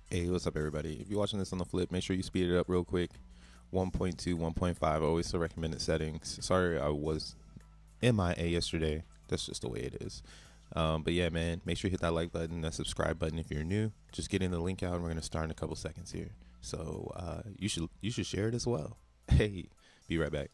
Hey, what's up, everybody? If you're watching this on the flip, make sure you speed it up real quick. 1.2, 1.5, always the recommended settings. Sorry I was MIA yesterday. That's just the way it is. But yeah, man, make sure you hit that like button, that subscribe button if you're new. Just getting the link out, and we're going to start in a couple seconds here. So you should share it as well. Hey, be right back.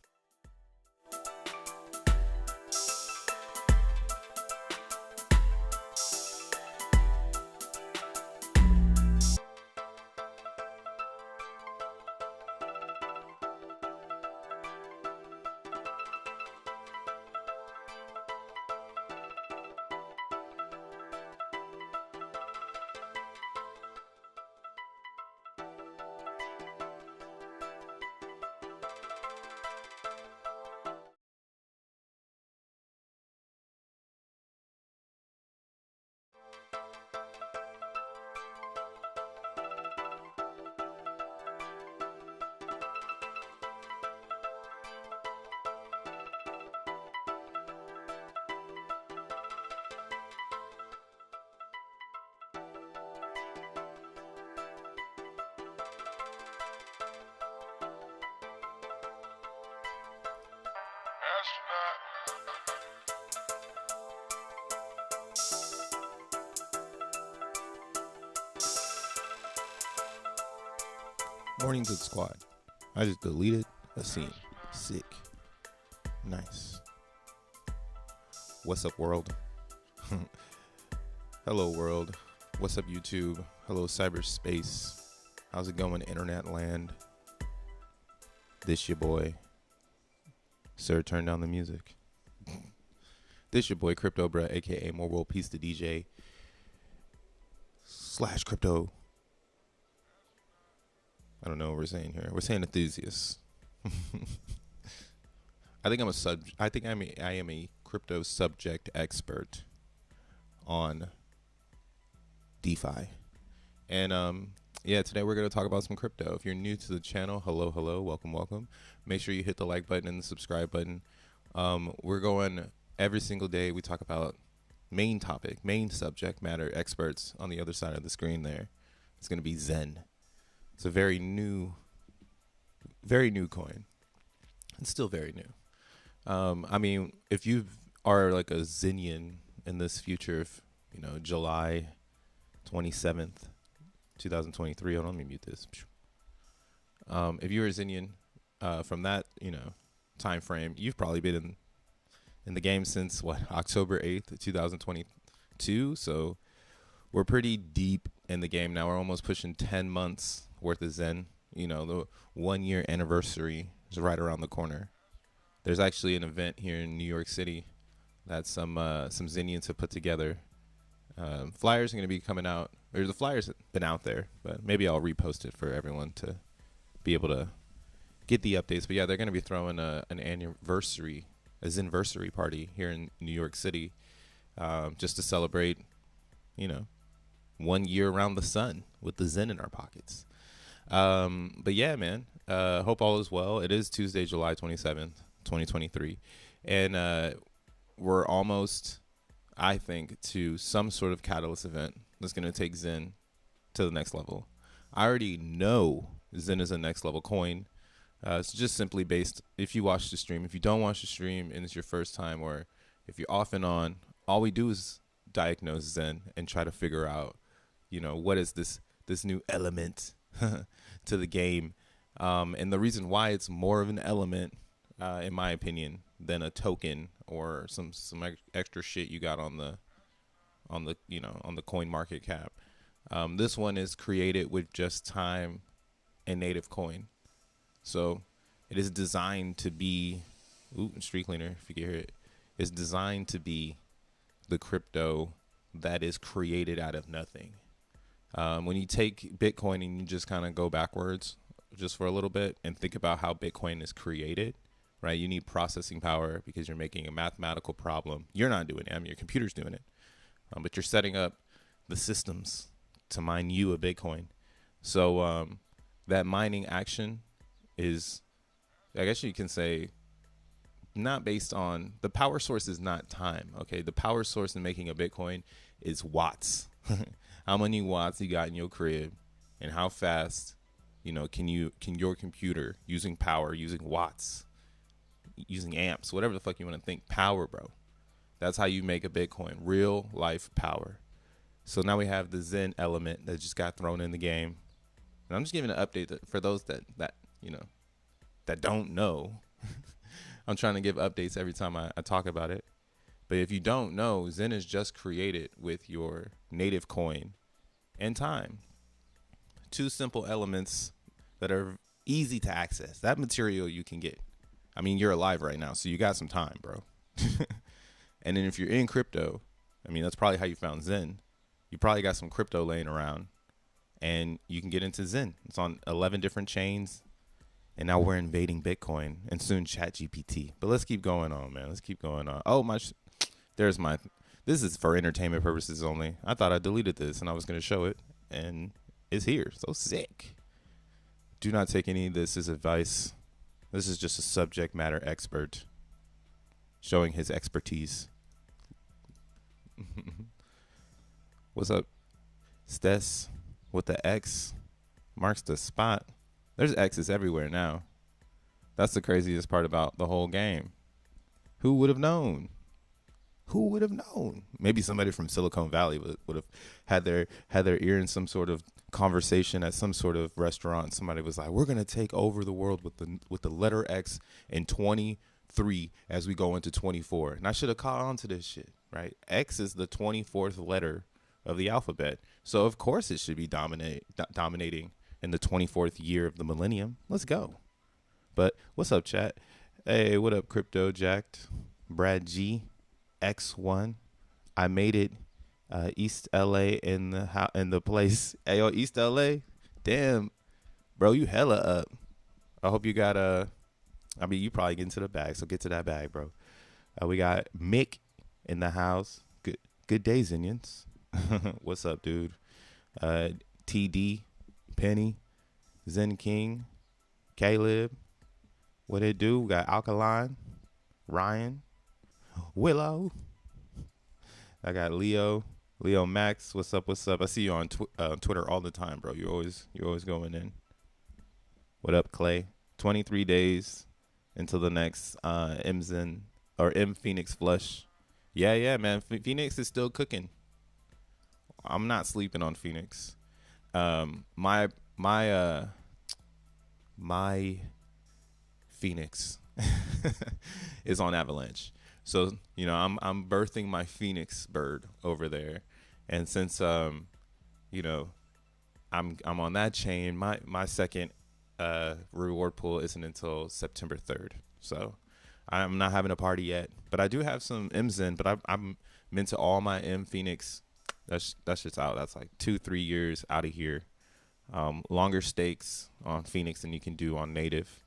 Morning to the squad. I just deleted a scene. Sick. Nice. What's up, world? Hello, world. What's up, YouTube? Hello, cyberspace. How's it going, internet land? This your boy. Sir, turn down the music. This your boy, Crypto Bruh, aka More World Peace the DJ / crypto. I don't know what we're saying here. We're saying enthusiasts. I think I am a crypto subject expert on DeFi. And yeah, today we're going to talk about some crypto. If you're new to the channel, hello, welcome. Make sure you hit the like button and the subscribe button. We're going every single day. We talk about main topic, main subject matter experts on the other side of the screen there. It's going to be XEN. It's a very new coin. It's still very new. I mean, if you are like a Xenian in this future, if, you know, July 27th, 2023. Hold on, let me mute this. If you're a Xenian from that, you know, time frame, you've probably been in the game since what, October 8th, 2022. So we're pretty deep in the game now. We're almost pushing 10 months worth of XEN. You know, the 1 year anniversary is right around the corner. There's actually an event here in New York City that some Xenians have put together. Flyers are going to be coming out or the flyer's been out there, but maybe I'll repost it for everyone to be able to get the updates. But yeah, they're going to be throwing an anniversary, a Zenversary party here in New York City, just to celebrate, 1 year around the sun with the Zen in our pockets. But yeah, man, hope all is well. It is Tuesday, July 27th, 2023. And we're almost, I think, to some sort of catalyst event that's going to take Zen to the next level. I already know Zen is a next level coin. It's just simply based, if you watch the stream. If you don't watch the stream and it's your first time, or if you're off and on, all we do is diagnose Zen and try to figure out, what is this new element to the game. And the reason why it's more of an element, in my opinion, than a token or some extra shit you got on the coin market cap. This one is created with just time and native coin. So it is designed to be, street cleaner, if you can hear it. It's designed to be the crypto that is created out of nothing. When you take Bitcoin and you just kind of go backwards just for a little bit and think about how Bitcoin is created, right? You need processing power because you're making a mathematical problem. You're not doing it. I mean, your computer's doing it. But you're setting up the systems to mine you a Bitcoin. So that mining action is, I guess you can say, not based on, the power source is not time. Okay, the power source in making a Bitcoin is watts. How many watts you got in your crib, and how fast, can your computer, using power, using watts, using amps, whatever the fuck you want to think, power, bro. That's how you make a Bitcoin, real life power. So now we have the Zen element that just got thrown in the game. And I'm just giving an update for those that don't know. I'm trying to give updates every time I talk about it. But if you don't know, Zen is just created with your native coin and time. Two simple elements that are easy to access. That material you can get. I mean, you're alive right now, so you got some time, bro. And then if you're in crypto, I mean, that's probably how you found Zen. You probably got some crypto laying around, and you can get into Zen. It's on 11 different chains. And now we're invading Bitcoin and soon ChatGPT. But let's keep going on, man. Let's keep going on. Oh, this is for entertainment purposes only. I thought I deleted this and I was going to show it, and it's here. So sick. Do not take any of this as advice. This is just a subject matter expert showing his expertise. What's up? Stess with the X marks the spot. There's X's everywhere now. That's the craziest part about the whole game. Who would have known? Who would have known? Maybe somebody from Silicon Valley would have had their ear in some sort of conversation at some sort of restaurant. Somebody was like, "We're gonna take over the world with the letter X in 23 as we go into 24." And I should have caught on to this shit, right? X is the 24th letter of the alphabet, so of course it should be dominating in the 24th year of the millennium. Let's go. But what's up, chat? Hey, what up, Crypto Jacked? Brad G, X1. I made it. East LA in the place. Hey, yo, East LA. Damn, bro, you hella up. I hope you got I mean, you probably get into the bag, so get to that bag, bro. We got Mick in the house. Good day, Zinians. What's up, dude? TD, Penny, Zen King, Caleb. What it do? We got Alkaline, Ryan, Willow. I got Leo Max. What's up? I see you on Twitter all the time, bro. You're always going in. What up, Clay? 23 days until the next M Zen or M Phoenix flush. Yeah, man. Phoenix is still cooking. I'm not sleeping on Phoenix. My Phoenix is on Avalanche. So, I'm birthing my Phoenix bird over there. And since I'm on that chain, my second reward pool isn't until September 3rd. So I'm not having a party yet, but I do have some M's in, but I'm into all my M Phoenix That's just out. That's like 2-3 years out of here. Longer stakes on Phoenix than you can do on native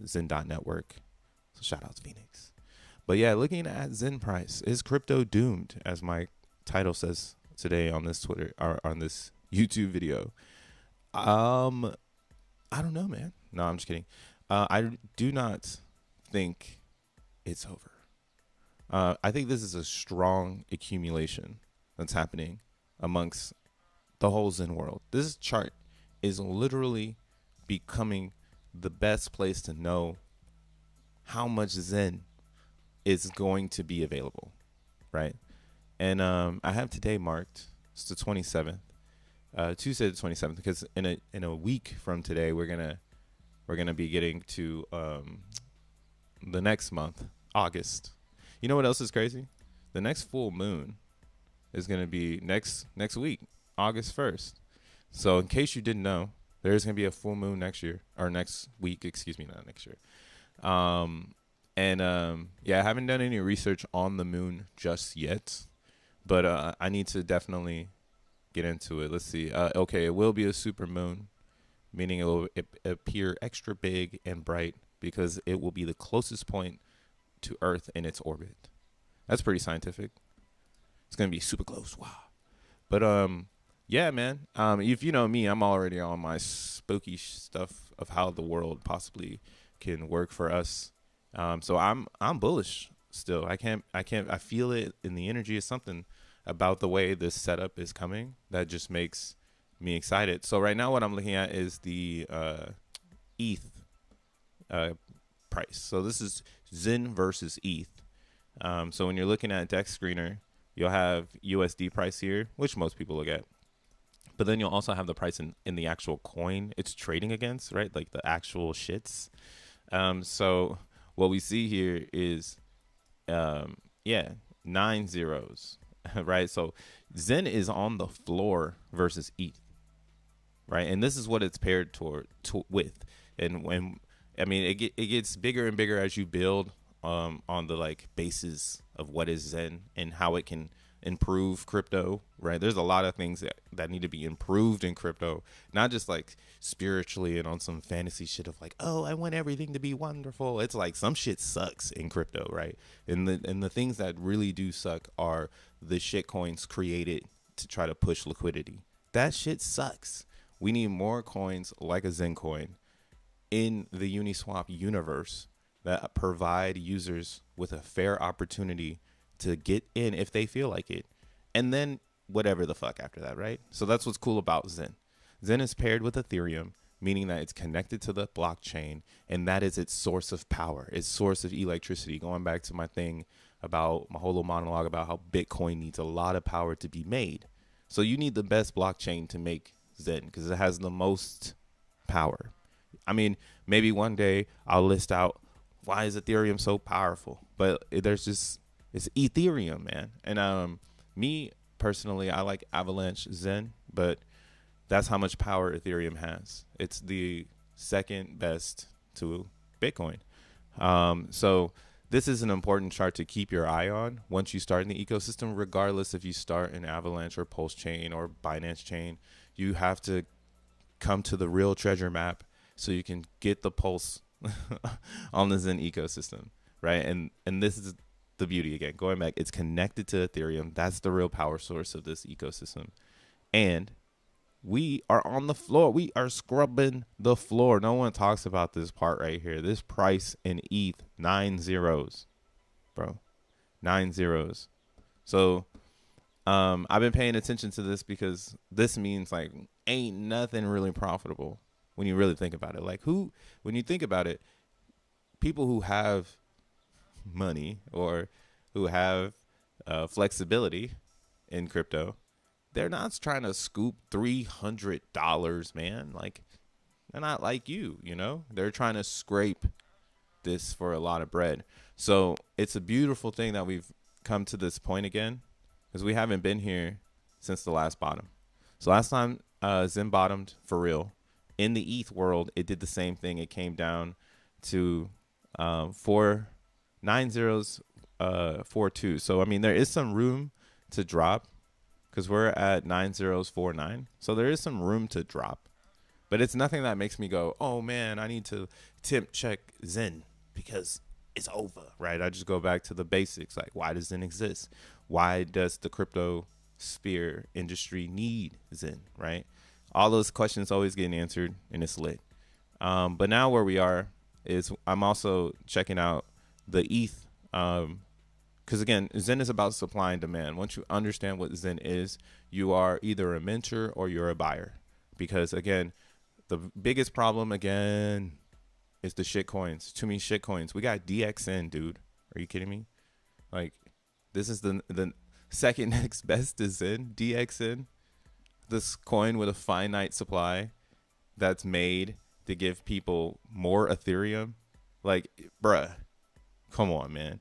Zen network. So shout out to Phoenix. But yeah, looking at Zen price, is crypto doomed, as my title says today on this Twitter or on this YouTube video? I don't know, man. No, I'm just kidding. I do not think it's over. I think this is a strong accumulation that's happening amongst the whole Zen world. This chart is literally becoming the best place to know how much Zen is going to be available, right? And I have today marked. It's the 27th, Tuesday the 27th, because in a week from today we're gonna be getting to the next month, August. You know what else is crazy? The next full moon is gonna be next week, August 1st. So in case you didn't know, there's gonna be a full moon next year, or next week, excuse me, not next year. Yeah, I haven't done any research on the moon just yet, but I need to definitely get into it. Let's see. Okay, it will be a super moon, meaning it will appear extra big and bright because it will be the closest point to Earth in its orbit. That's pretty scientific. It's gonna be super close. Wow. But yeah, man. If you know me, I'm already on my spooky stuff of how the world possibly can work for us. So I'm bullish still. I feel it in the energy. Is something about the way this setup is coming that just makes me excited. So right now what I'm looking at is the ETH price. So this is Zen versus ETH. So when you're looking at Dex Screener, you'll have USD price here, which most people look at. But then you'll also have the price in the actual coin it's trading against, right? Like the actual shits. So what we see here is, 9 zeros, right? So Zen is on the floor versus ETH, right? And this is what it's paired with. And when, I mean, it gets bigger and bigger as you build on the like basis of what is Zen and how it can improve crypto, right? There's a lot of things that need to be improved in crypto, not just like spiritually and on some fantasy shit of like, oh, I want everything to be wonderful. It's like some shit sucks in crypto, right? And the things that really do suck are the shit coins created to try to push liquidity. That shit sucks. We need more coins like a Zen coin in the Uniswap universe that provide users with a fair opportunity to get in if they feel like it, and then whatever the fuck after that, right? So that's what's cool about Zen. Zen is paired with Ethereum, meaning that it's connected to the blockchain, and that is its source of power, its source of electricity. Going back to my thing about my whole little monologue about how Bitcoin needs a lot of power to be made. So you need the best blockchain to make Zen because it has the most power. I mean, maybe one day I'll list out why is Ethereum so powerful, but there's just, it's Ethereum, man. And me personally, I like Avalanche Zen, but that's how much power Ethereum has. It's the second best to Bitcoin. So this is an important chart to keep your eye on once you start in the ecosystem, regardless if you start in Avalanche or Pulse Chain or Binance Chain. You have to come to the real treasure map so you can get the pulse on the Zen ecosystem, right? And this is the beauty again, going back, it's connected to Ethereum. That's the real power source of this ecosystem. And we are on the floor. We are scrubbing the floor. No one talks about this part right here. This price in ETH, 9 zeros, bro, 9 zeros. So I've been paying attention to this because this means like ain't nothing really profitable when you really think about it. Like when you think about it, people who have money or who have flexibility in crypto, they're not trying to scoop $300, man. Like, they're not like you know, they're trying to scrape this for a lot of bread. So it's a beautiful thing that we've come to this point again, because we haven't been here since the last bottom. So last time Zen bottomed for real in the ETH world, it did the same thing. It came down to 4 9 zeros 4 2. So I mean, there is some room to drop because we're at 9 zeros 4 9. So there is some room to drop, but it's nothing that makes me go, oh man, I need to temp check Zen because it's over, right? I just go back to the basics. Like, why does Zen exist? Why does the crypto sphere industry need Zen, right? All those questions always getting answered, and it's lit. But now where we are is I'm also checking out the ETH, because again, Zen is about supply and demand. Once you understand what Zen is, you are either a mentor or you're a buyer. Because again, the biggest problem again is the shit coins. Too many shit coins. We got DXN, dude. Are you kidding me? Like, this is the second next best to Zen, DXN. This coin with a finite supply that's made to give people more Ethereum. Like, bruh, come on, man.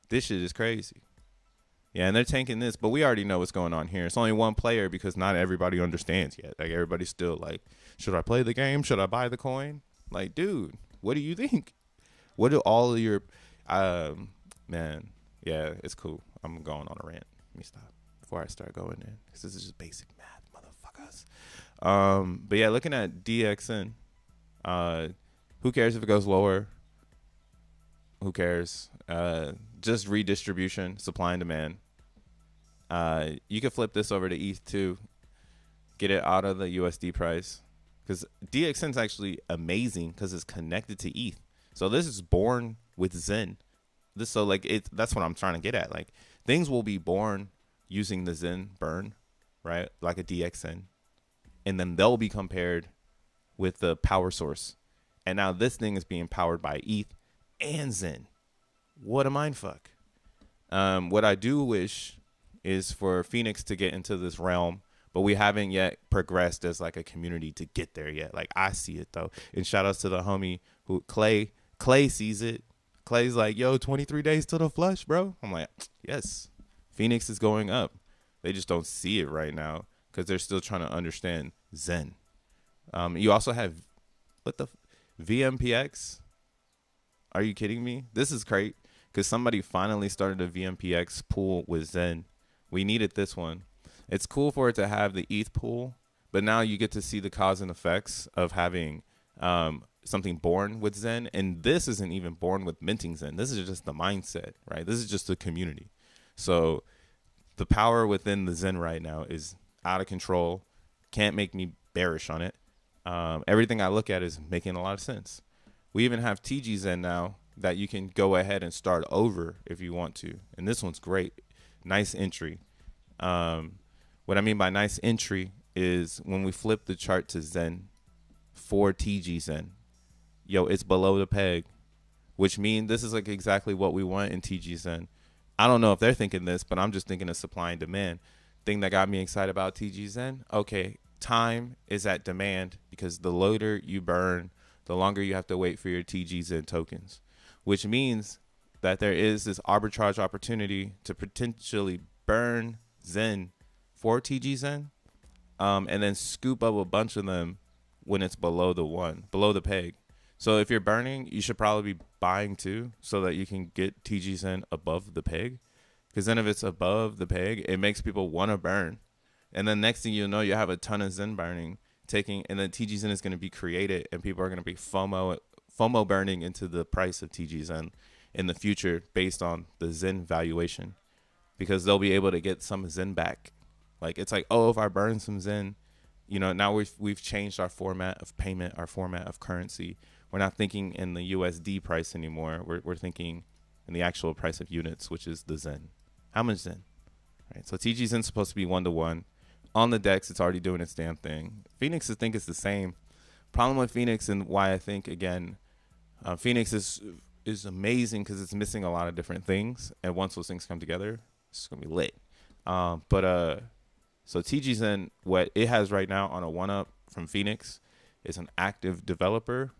This shit is crazy. Yeah, and they're tanking this, but we already know what's going on here. It's only one player because not everybody understands yet. Like, everybody's still like, should I play the game? Should I buy the coin? Like, dude, what do you think? What do all of your, man, yeah, it's cool. I'm going on a rant. Let me stop before I start going in, because this is just basic math, motherfuckers. But yeah, looking at DXN, who cares if it goes lower? Who cares? Just redistribution, supply and demand. You could flip this over to ETH too, get it out of the USD price, because DXN is actually amazing because it's connected to ETH. So this is born with Zen. So like that's what I'm trying to get at. Like, things will be born using the Zen burn, right? Like a DXN, and then they'll be compared with the power source. And now this thing is being powered by ETH and Zen. What a mindfuck. What I do wish is for Phoenix to get into this realm, but we haven't yet progressed as like a community to get there yet. Like, I see it though. And shout outs to the homie who Clay sees it. Clay's like, yo, 23 days till the flush, bro. I'm like, yes, Phoenix is going up. They just don't see it right now because they're still trying to understand Zen. You also have, what the, VMPX? Are you kidding me? This is great because somebody finally started a VMPX pool with Zen. We needed this one. It's cool for it to have the ETH pool, but now you get to see the cause and effects of having something born with Zen. And this isn't even born with minting Zen. This is just the mindset, right? This is just the community. So the power within the Zen right now is out of control. Can't make me bearish on it. Everything I look at is making a lot of sense. We even have TG Zen now that you can go ahead and start over if you want to. And this one's great. Nice entry. What I mean by nice entry is when we flip the chart to Zen for TG Zen, yo, it's below the peg, which means this is like exactly what we want in TG Zen. I don't know if they're thinking this, but I'm just thinking of supply and demand. Thing that got me excited about TG Zen, okay, time is at demand because the later you burn, the longer you have to wait for your TG Zen tokens, which means that there is this arbitrage opportunity to potentially burn Zen for TG Zen, and then scoop up a bunch of them when it's below the peg. So if you're burning, you should probably be buying too, so that you can get TG Zen above the peg. Because then if it's above the peg, it makes people want to burn. And then next thing you know, you have a ton of Zen burning, and then TG Zen is going to be created, and people are going to be FOMO burning into the price of TG Zen in the future based on the Zen valuation, because they'll be able to get some Zen back. Like, it's like, oh, if I burn some Zen, you know, now we've changed our format of payment, our format of currency. We're not thinking in the USD price anymore. We're thinking in the actual price of units, which is the Zen. How much Zen? Right. So TG Zen's supposed to be 1-to-1. On the DEX, it's already doing its damn thing. Phoenix, I think, is the same. Problem with Phoenix, and why I think, again, Phoenix is amazing because it's missing a lot of different things. And once those things come together, it's going to be lit. So TG Zen, what it has right now on a 1-up from Phoenix is an active developer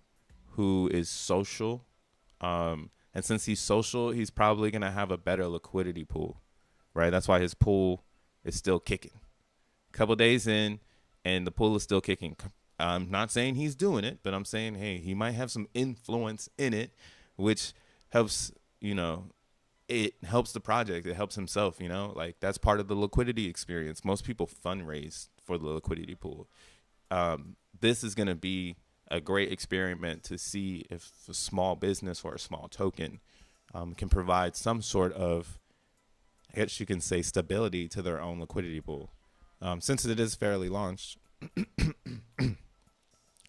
who is social. And since he's social, he's probably going to have a better liquidity pool, right? That's why his pool is still kicking. A couple days in, and the pool is still kicking. I'm not saying he's doing it, but I'm saying, hey, he might have some influence in it, which helps, you know, it helps the project. It helps himself, you know, like that's part of the liquidity experience. Most people fundraise for the liquidity pool. This is going to be a great experiment to see if a small business or a small token can provide some sort of, I guess you can say, stability to their own liquidity pool. Since it is fairly launched,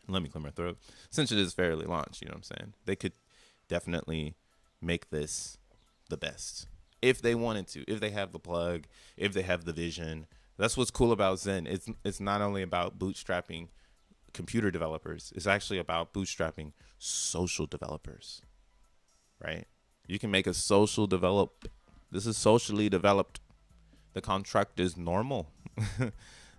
let me clear my throat. Since it is fairly launched, you know what I'm saying? They could definitely make this the best if they wanted to, if they have the plug, if they have the vision. That's what's cool about XEN. It's not only about bootstrapping computer developers. It's actually about bootstrapping social developers, right? You can make a social develop. This is socially developed. The contract is normal. The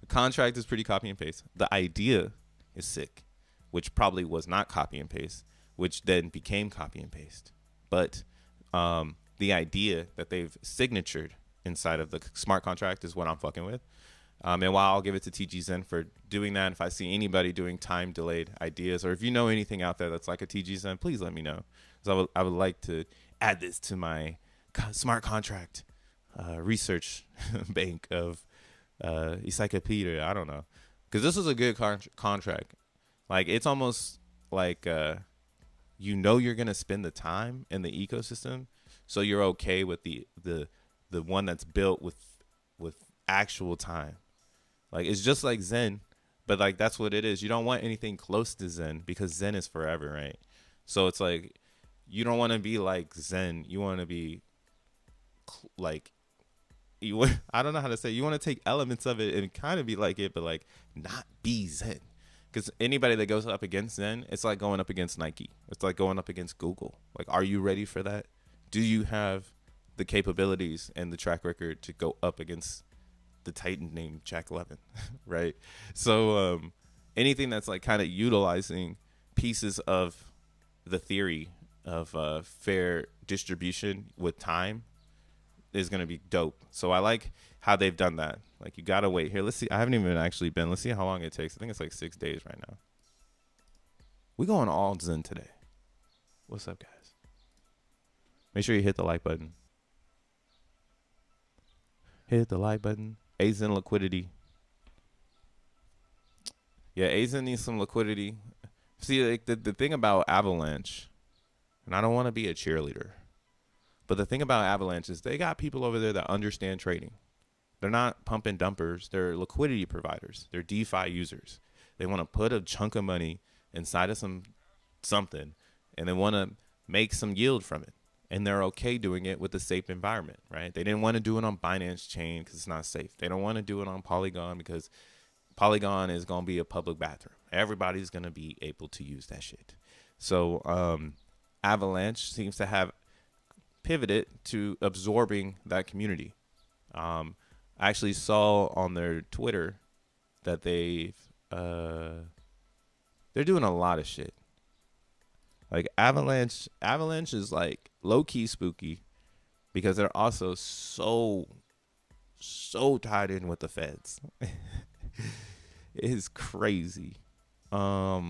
contract is pretty copy and paste. The idea is sick, which probably was not copy and paste, which then became copy and paste. But the idea that they've signatured inside of the smart contract is what I'm fucking with. And while I'll give it to TGZen for doing that, if I see anybody doing time delayed ideas, or if you know anything out there that's like a TGZen, please let me know. So I would like to add this to my smart contract research bank of encyclopedia. I don't know, because this is a good contract. Like, it's almost like you know you're gonna spend the time in the ecosystem, so you're okay with the one that's built with actual time. Like, it's just like Zen, but like that's what it is. You don't want anything close to Zen because Zen is forever, right? So it's like you don't want to be like Zen. You want to be like I don't know how to say. You want to take elements of it and kind of be like it, but like not be Zen. Because anybody that goes up against Zen, it's like going up against Nike. It's like going up against Google. Like, are you ready for that? Do you have the capabilities and the track record to go up against the Titan named Jack Levin, right? So anything that's like kind of utilizing pieces of the theory of fair distribution with time is going to be dope. So I like how they've done that. Like, you got to wait. Here, let's see. I haven't even actually been. Let's see how long it takes. I think it's like 6 days right now. We going all Zen today. What's up, guys? Make sure you hit the like button. Hit the like button. XEN liquidity. Yeah, XEN needs some liquidity. See, like the thing about Avalanche, and I don't want to be a cheerleader, but the thing about Avalanche is they got people over there that understand trading. They're not pump and dumpers. They're liquidity providers. They're DeFi users. They want to put a chunk of money inside of something, and they want to make some yield from it. And they're okay doing it with a safe environment, right? They didn't want to do it on Binance Chain because it's not safe. They don't want to do it on Polygon because Polygon is going to be a public bathroom. Everybody's going to be able to use that shit. So Avalanche seems to have pivoted to absorbing that community. I actually saw on their Twitter that they're doing a lot of shit. Like, Avalanche is like low-key spooky because they're also so tied in with the feds. It is crazy. But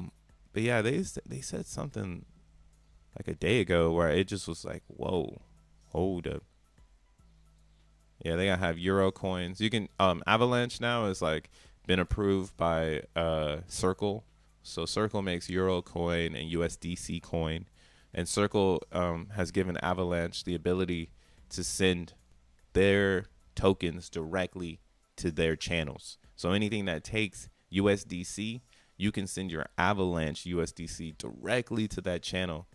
yeah, they said something like a day ago where it just was like, whoa, hold up. Yeah, they gotta have Euro coins. You can Avalanche now is like been approved by Circle. So Circle makes Euro coin and USDC coin, and Circle has given Avalanche the ability to send their tokens directly to their channels. So anything that takes USDC, you can send your Avalanche USDC directly to that channel,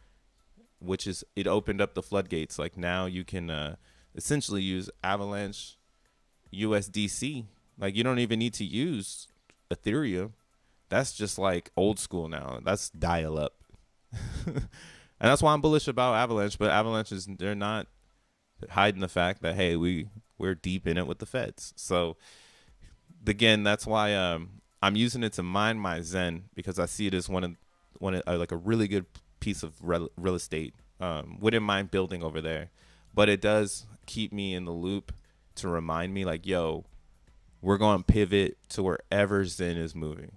which is, it opened up the floodgates. Like, now you can essentially use Avalanche USDC. Like, you don't even need to use Ethereum. That's just like old school now. That's dial up. And that's why I'm bullish about Avalanche. But Avalanche they're not hiding the fact that, hey, we're deep in it with the feds. So again, that's why I'm using it to mine my Zen, because I see it as one of like a really good piece of real estate. Wouldn't mind building over there, but it does keep me in the loop to remind me, like, yo, we're going to pivot to wherever Zen is moving.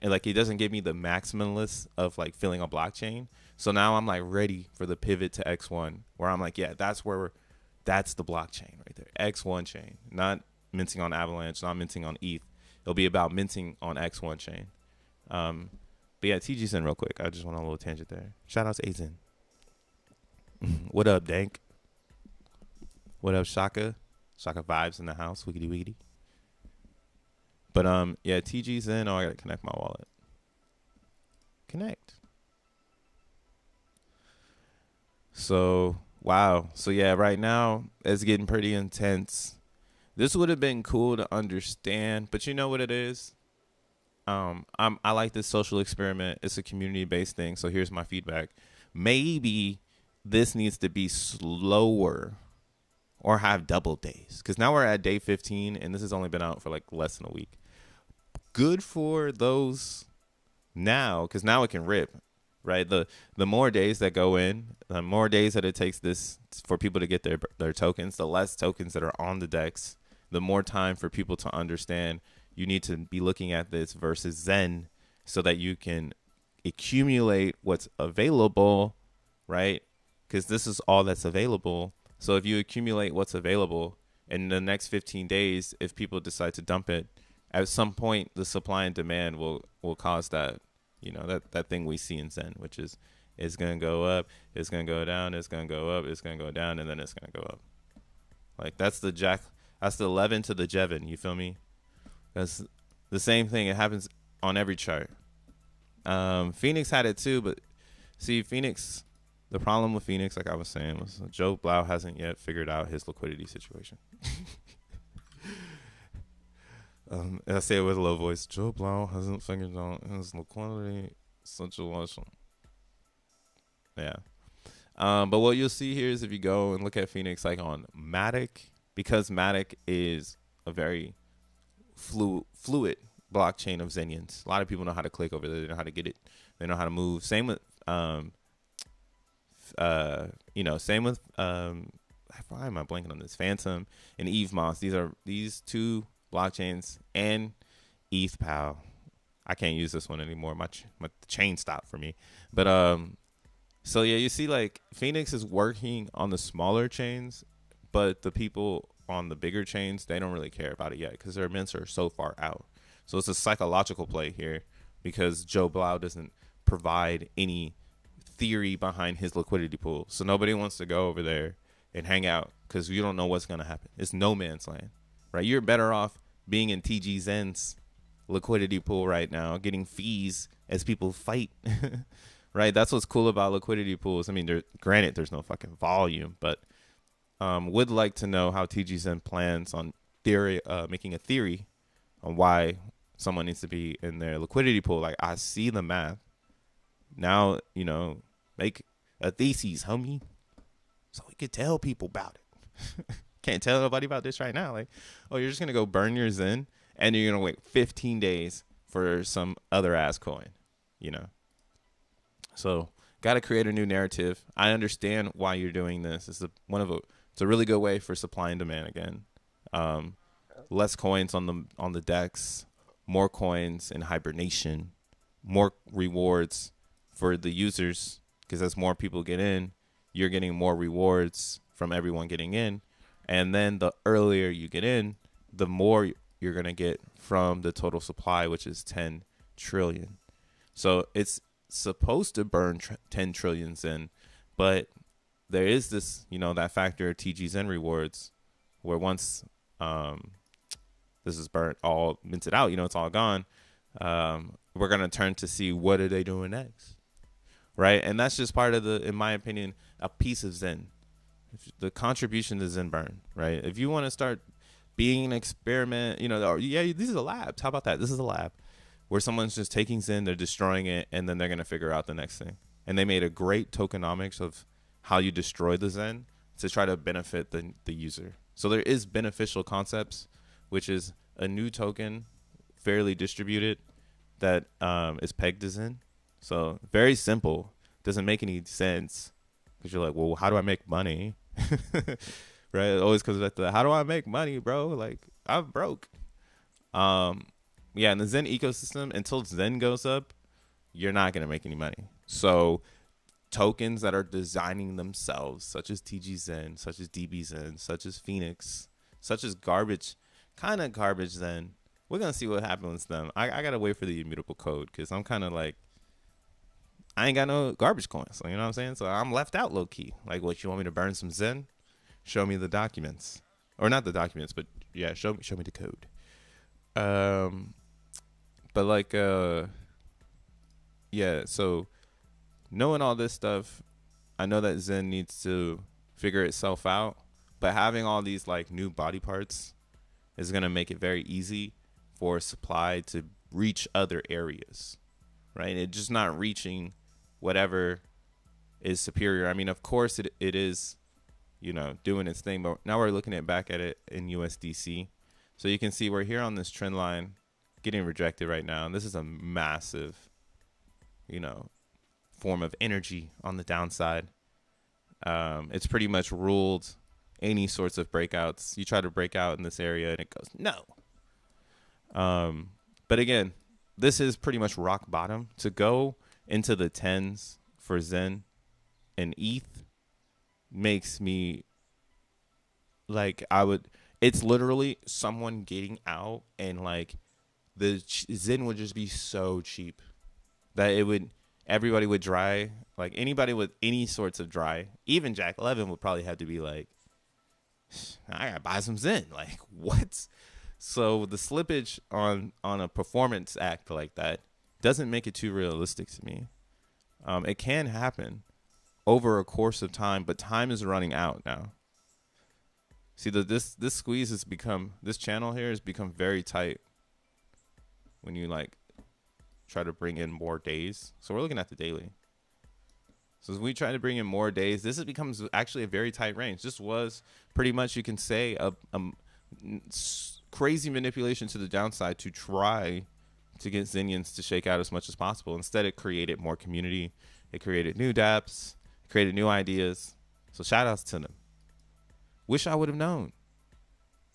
And like, it doesn't give me the maximalist of like filling a blockchain. So now I'm like ready for the pivot to X1, where I'm like, yeah, that's where That's the blockchain right there. X1 chain, not minting on Avalanche, not minting on ETH. It'll be about minting on X1 chain. But yeah, TGZen real quick. I just want a little tangent there. Shout out to AZen. What up, Dank? What up, Shaka? Shaka vibes in the house. Wiggity wiggity. But yeah, TGZen. Oh, I gotta connect my wallet. Connect. So wow. So yeah, right now it's getting pretty intense. This would have been cool to understand, but you know what it is? I like this social experiment. It's a community-based thing. So here's my feedback. Maybe this needs to be slower or have double days. Because now we're at day 15, and this has only been out for like less than a week. Good for those now, because now it can rip, right? The more days that go in, the more days that it takes this for people to get their tokens, the less tokens that are on the DEX, the more time for people to understand you need to be looking at this versus Zen so that you can accumulate what's available, right? Because this is all that's available. So if you accumulate what's available in the next 15 days, if people decide to dump it, at some point the supply and demand will cause that, you know, that thing we see in Zen, which is it's going to go up, it's going to go down, it's going to go up, it's going to go down, and then it's going to go up. Like that's the 11 to the Jevin, you feel me? That's the same thing. It happens on every chart. Phoenix had it too, but see, Phoenix, the problem with Phoenix, like I was saying, was Joe Blau hasn't yet figured out his liquidity situation. I say it with a low voice. Joe Blau hasn't figured out his liquidity situation. Yeah. But what you'll see here is if you go and look at Phoenix, like on Matic, because Matic is a very fluid blockchain of Zenians. A lot of people know how to click over there. They know how to get it. They know how to move. Same with, same with, why am I blanking on this? Phantom and Eve Moss. These two blockchains and ETH Pal. I can't use this one anymore. My chain stopped for me. But, so yeah, you see like Phoenix is working on the smaller chains, but the people on the bigger chains, they don't really care about it yet because their mints are so far out. So it's a psychological play here because Joe Blau doesn't provide any theory behind his liquidity pool. So nobody wants to go over there and hang out because you don't know what's going to happen. It's no man's land, right? You're better off being in TGZen's liquidity pool right now, getting fees as people fight, right? That's what's cool about liquidity pools. I mean, granted, there's no fucking volume, but would like to know how TGZen plans on making a theory on why someone needs to be in their liquidity pool. Like, I see the math. Now, you know, make a thesis, homie, so we could tell people about it. Can't tell nobody about this right now. Like, oh, you're just going to go burn your Zen, and you're going to wait 15 days for some other ass coin, you know? So, got to create a new narrative. I understand why you're doing this. It's a really good way for supply and demand again. Less coins on the DEX, more coins in hibernation, more rewards for the users, because as more people get in, you're getting more rewards from everyone getting in. And then the earlier you get in, the more you're going to get from the total supply, which is 10 trillion. So it's supposed to burn 10 trillions in, but there is this, you know, that factor of TGZen rewards where once this is burnt, all minted out, you know, it's all gone. We're going to turn to see what are they doing next, right? And that's just part of in my opinion, a piece of Zen. The contribution to Zen burn, right? If you want to start being an experiment, you know, yeah, this is a lab. How about that? This is a lab where someone's just taking Zen, they're destroying it, and then they're going to figure out the next thing. And they made a great tokenomics of how you destroy the Zen to try to benefit the user. So there is beneficial concepts, which is a new token, fairly distributed, that is pegged to Zen. So very simple. Doesn't make any sense because you're like, well, how do I make money? Right? It always comes back to that. How do I make money, bro? Like, I'm broke. Yeah, in the Zen ecosystem, until Zen goes up, you're not going to make any money. So tokens that are designing themselves, such as TGZen, such as DBZen, such as Phoenix, such as kind of garbage Zen. We're going to see what happens with them. I got to wait for the immutable code because I'm kind of like, I ain't got no garbage coins. So, you know what I'm saying? So I'm left out low key. Like, what, you want me to burn some Zen? Show me the documents. Or not the documents, but yeah, show me the code. But like, yeah, so knowing all this stuff, I know that Zen needs to figure itself out, but having all these like new body parts is going to make it very easy for supply to reach other areas, right? It's just not reaching whatever is superior. I mean, of course it is, you know, doing its thing, but now we're looking at back at it in USDC. So you can see we're here on this trend line getting rejected right now. And this is a massive, you know, form of energy on the downside. It's pretty much ruled any sorts of breakouts. You try to break out in this area and it goes, no. But again, this is pretty much rock bottom. To go into the 10s for Zen and ETH makes me like, it's literally someone getting out and like the Zen would just be so cheap that everybody would dry, like anybody with any sorts of dry, even Jack 11 would probably have to be like, I gotta buy some Zen. Like, what? So the slippage on a performance act like that doesn't make it too realistic to me. It can happen over a course of time, but time is running out now. See, this squeeze has become, this channel here has become very tight when you like try to bring in more days. So we're looking at the daily. So as we try to bring in more days, this becomes actually a very tight range. This was pretty much, you can say, a crazy manipulation to the downside to try to get Zenians to shake out as much as possible. Instead, it created more community. It created new dApps. It created new ideas. So shout outs to them. Wish I would have known,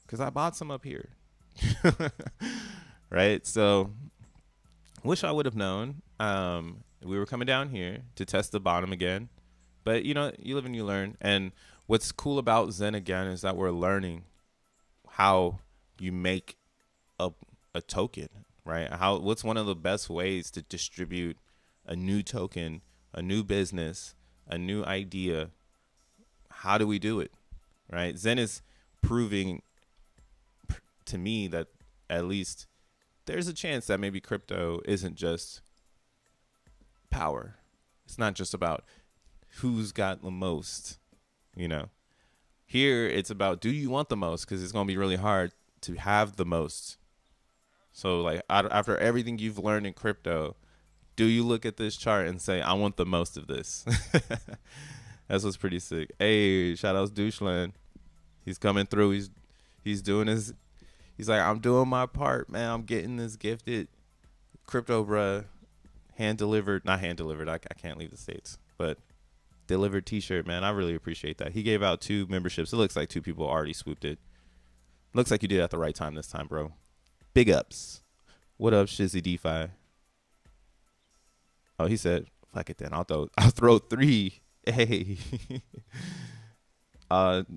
because I bought some up here. Right? So wish I would have known. We were coming down here to test the bottom again. But, you know, you live and you learn. And what's cool about Zen again is that we're learning how you make a token, right? What's one of the best ways to distribute a new token, a new business, a new idea? How do we do it, right? Zen is proving to me that at least there's a chance that maybe crypto isn't just power. It's not just about who's got the most, you know. Here it's about, do you want the most? Because it's going to be really hard to have the most. So like after everything you've learned in crypto, do you look at this chart and say, I want the most of this? That's what's pretty sick. Hey, shout outs Doucheland. He's coming through. He's doing his, he's like, I'm doing my part, man. I'm getting this gifted crypto, bruh. Not hand delivered. I can't leave the States, but delivered t-shirt, man. I really appreciate that. He gave out 2 memberships. It looks like 2 people already swooped it. Looks like you did it at the right time this time, bro. Big ups. What up, Shizzy DeFi? Oh, he said, fuck it then. I'll throw 3. Hey.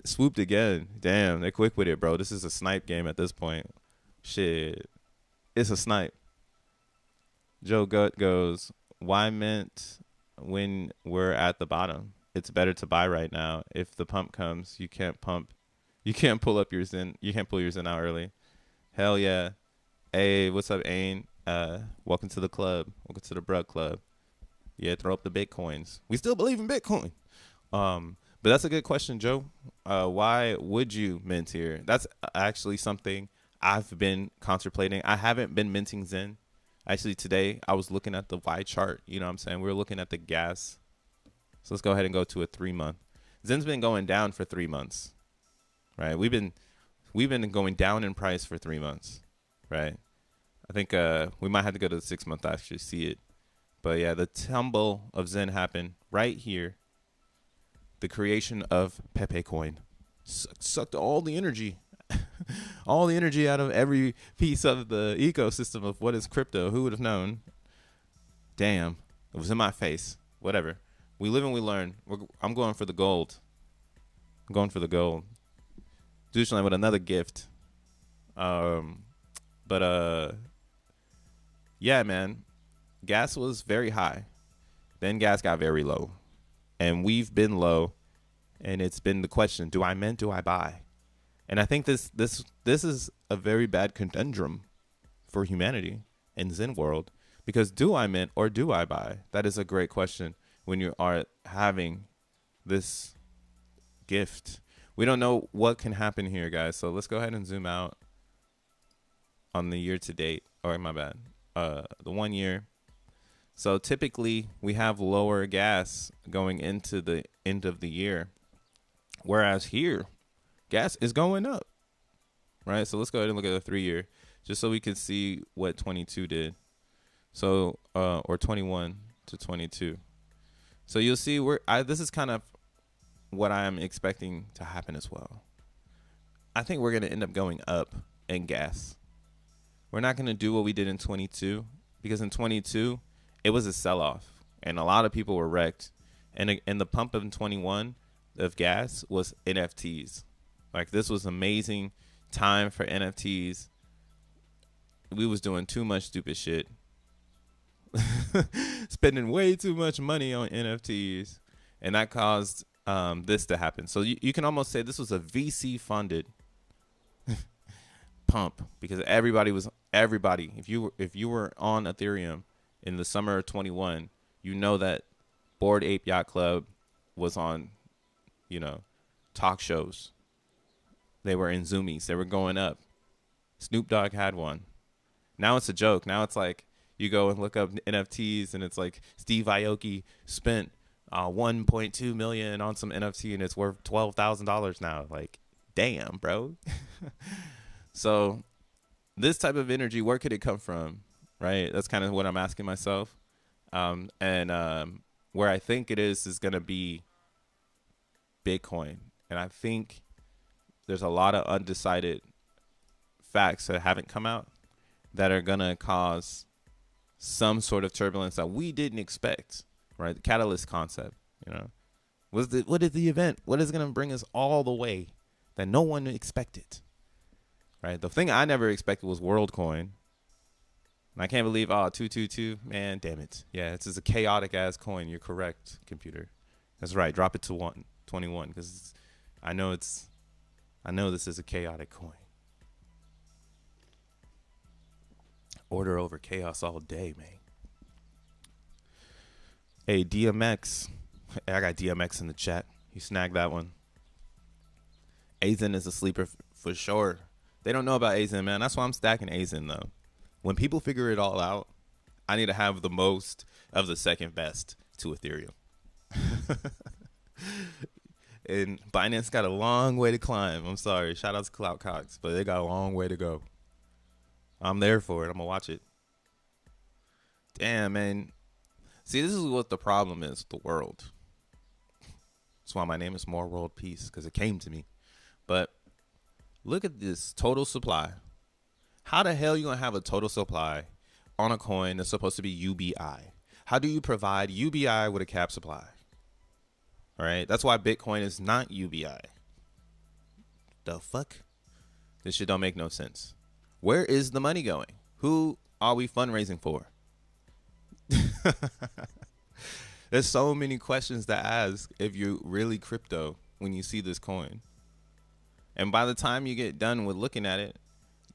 Swooped again. Damn, they're quick with it, bro. This is a snipe game at this point. Shit. It's a snipe. Joe Gut goes, why mint when we're at the bottom? It's better to buy right now. If the pump comes, you can't pull up your Zen. You can't pull your Zen out early. Hell yeah. Hey, what's up, Ain? Welcome to the club. Welcome to the Brug Club. Yeah, throw up the Bitcoins. We still believe in Bitcoin. But that's a good question, Joe. Why would you mint here? That's actually something I've been contemplating. I haven't been minting Zen. Actually, today I was looking at the Y chart. You know what I'm saying? We were looking at the gas. So let's go ahead and go to a 3-month. Zen's been going down for 3 months, right? We've been going down in price for 3 months, right? I think we might have to go to the 6-month to actually see it. But yeah, the tumble of Zen happened right here. The creation of P.o.P coin sucked all the energy. All the energy out of every piece of the ecosystem of what is crypto. Who would have known? Damn, it was in my face. Whatever. We live and we learn. I'm going for the gold. I'm going for the gold. Doucheland with another gift. But yeah, man. Gas was very high. Then gas got very low. And we've been low. And it's been the question, do I mint, do I buy? And I think this is a very bad conundrum for humanity in Zen world. Because do I mint or do I buy? That is a great question when you are having this gift. We don't know what can happen here, guys. So let's go ahead and zoom out on the year to date. Or my bad. The 1 year. So typically we have lower gas going into the end of the year. Whereas here, gas is going up. Right? So let's go ahead and look at the 3 year just so we can see what 22 did. So or 21 to 22. So you'll see this is kind of what I'm expecting to happen as well. I think we're going to end up going up in gas. We're not going to do what we did in 22 because in 22 it was a sell-off and a lot of people were wrecked. And the pump in 21 of gas was NFTs. Like this was amazing time for NFTs. We was doing too much stupid shit. Spending way too much money on NFTs, and that caused this to happen. So you can almost say this was a VC funded pump because everybody, if you were on Ethereum in the summer of 21, you know that Bored Ape Yacht Club was on, talk shows. They were in Zoomies. They were going up. Snoop Dogg had one. Now it's a joke. Now it's like you go and look up NFTs and it's like Steve Aoki spent 1.2 million on some NFT and it's worth $12,000 now. Like, damn, bro. So this type of energy, where could it come from? Right? That's kind of what I'm asking myself. Where I think it is going to be Bitcoin. And I think there's a lot of undecided facts that haven't come out that are going to cause some sort of turbulence that we didn't expect, right? The catalyst concept, what is the event? What is going to bring us all the way that no one expected, right? The thing I never expected was WorldCoin. And I can't believe, 222, man, damn it. Yeah, it's just a chaotic ass coin. You're correct, computer. That's right. Drop it to 21 because I know this is a chaotic coin. Order over chaos all day, man. Hey, DMX. I got DMX in the chat. You snagged that one. XEN is a sleeper for sure. They don't know about XEN, man. That's why I'm stacking XEN, though. When people figure it all out, I need to have the most of the second best to Ethereum. And Binance got a long way to climb. I'm sorry. Shout out to Clout Cox, but they got a long way to go. I'm there for it. I'm going to watch it. Damn, man. See, this is what the problem is, the world. That's why my name is More World Peace, because it came to me. But look at this total supply. How the hell are you going to have a total supply on a coin that's supposed to be UBI? How do you provide UBI with a cap supply? All right. That's why Bitcoin is not UBI. The fuck? This shit don't make no sense. Where is the money going? Who are we fundraising for? There's so many questions to ask if you're really crypto when you see this coin. And by the time you get done with looking at it,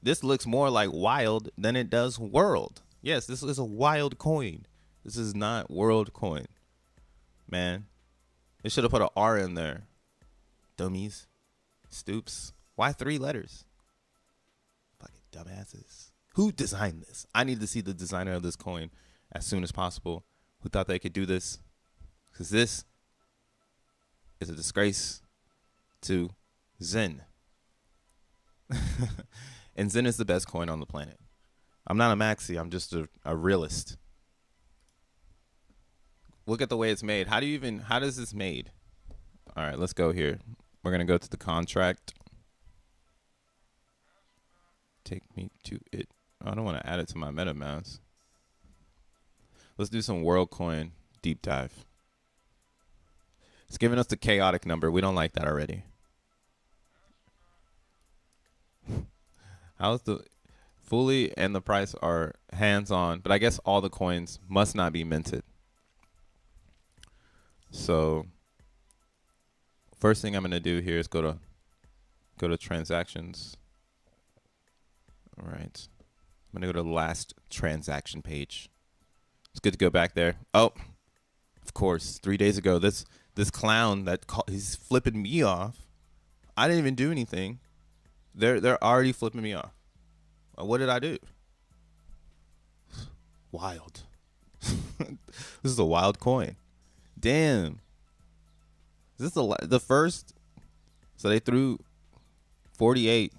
this looks more like wild than it does world. Yes, this is a wild coin. This is not world coin. Man, they should have put an R in there. Dummies. Stoops. Why 3 letters? Fucking dumbasses. Who designed this? I need to see the designer of this coin as soon as possible. Who thought they could do this? Because this is a disgrace to Zen. And Zen is the best coin on the planet. I'm not a maxi. I'm just a realist. Look at the way it's made. How does this made? All right, let's go here. We're going to go to the contract. Take me to it. I don't want to add it to my MetaMask. Let's do some WorldCoin deep dive. It's giving us the chaotic number. We don't like that already. How's the fully and the price are hands on, but I guess all the coins must not be minted. So first thing I'm gonna do here is go to transactions. All right. I'm gonna go to the last transaction page. It's good to go back there. Oh, of course, 3 days ago, this clown he's flipping me off. I didn't even do anything. They're already flipping me off. What did I do? Wild. This is a wild coin. Damn. Is this the first? So they threw 48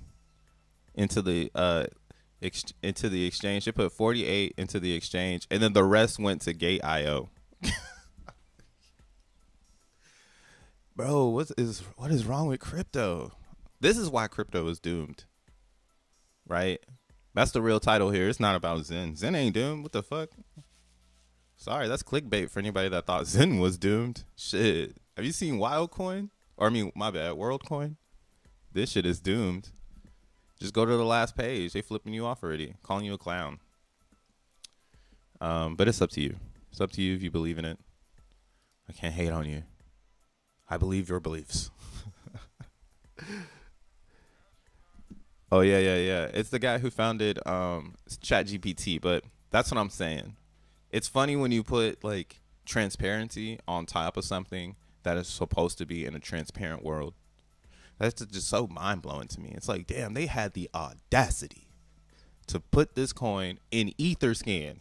into the exchange. They put 48 into the exchange, and then the rest went to Gate.io. Bro, what is wrong with crypto? This is why crypto is doomed, right? That's the real title here. It's not about Zen. Zen ain't doomed. What the fuck? Sorry, that's clickbait for anybody that thought Zen was doomed. Shit. Have you seen Wildcoin? Or I mean, my bad, WorldCoin? This shit is doomed. Just go to the last page. They flipping you off already, calling you a clown. But it's up to you. It's up to you if you believe in it. I can't hate on you. I believe your beliefs. Oh, yeah. It's the guy who founded ChatGPT, but that's what I'm saying. It's funny when you put, like, transparency on top of something that is supposed to be in a transparent world. That's just so mind-blowing to me. It's like, damn, they had the audacity to put this coin in Etherscan.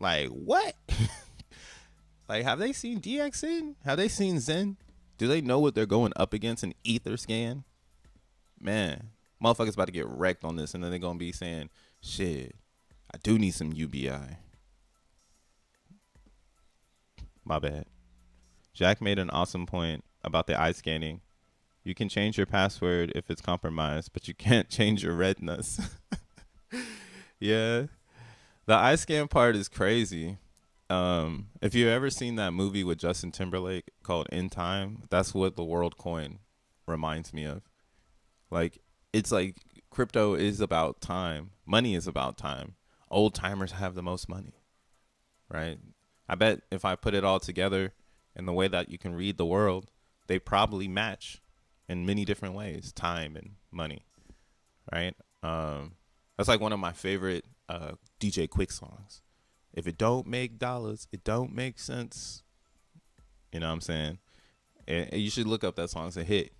Like, what? Like, have they seen DXN? Have they seen Zen? Do they know what they're going up against in Etherscan? Man, motherfuckers about to get wrecked on this, and then they're going to be saying, shit, I do need some UBI. My bad. Jack made an awesome point about the eye scanning. You can change your password if it's compromised, but you can't change your retinas. Yeah. The eye scan part is crazy. If you've ever seen that movie with Justin Timberlake called In Time, that's what the world coin reminds me of. Like, it's like crypto is about time. Money is about time. Old timers have the most money, right? I bet if I put it all together in the way that you can read the world, they probably match in many different ways, time and money, right? That's like one of my favorite DJ Quick songs. If it don't make dollars, it don't make sense. You know what I'm saying? And you should look up that song. It's a hit.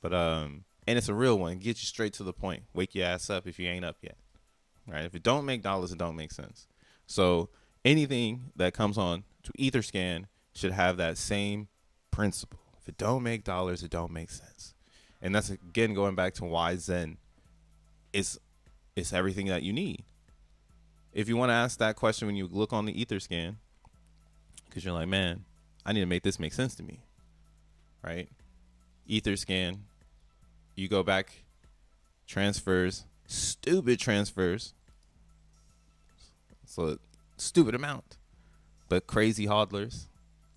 But and it's a real one. Get you straight to the point. Wake your ass up if you ain't up yet. Right? If it don't make dollars, it don't make sense. So anything that comes on to Etherscan should have that same principle. If it don't make dollars, it don't make sense. And that's, again, going back to why Zen is everything that you need. If you want to ask that question when you look on the Etherscan, because you're like, man, I need to make this make sense to me, right? Etherscan, you go back, transfers, stupid transfers. So stupid amount, but crazy hodlers.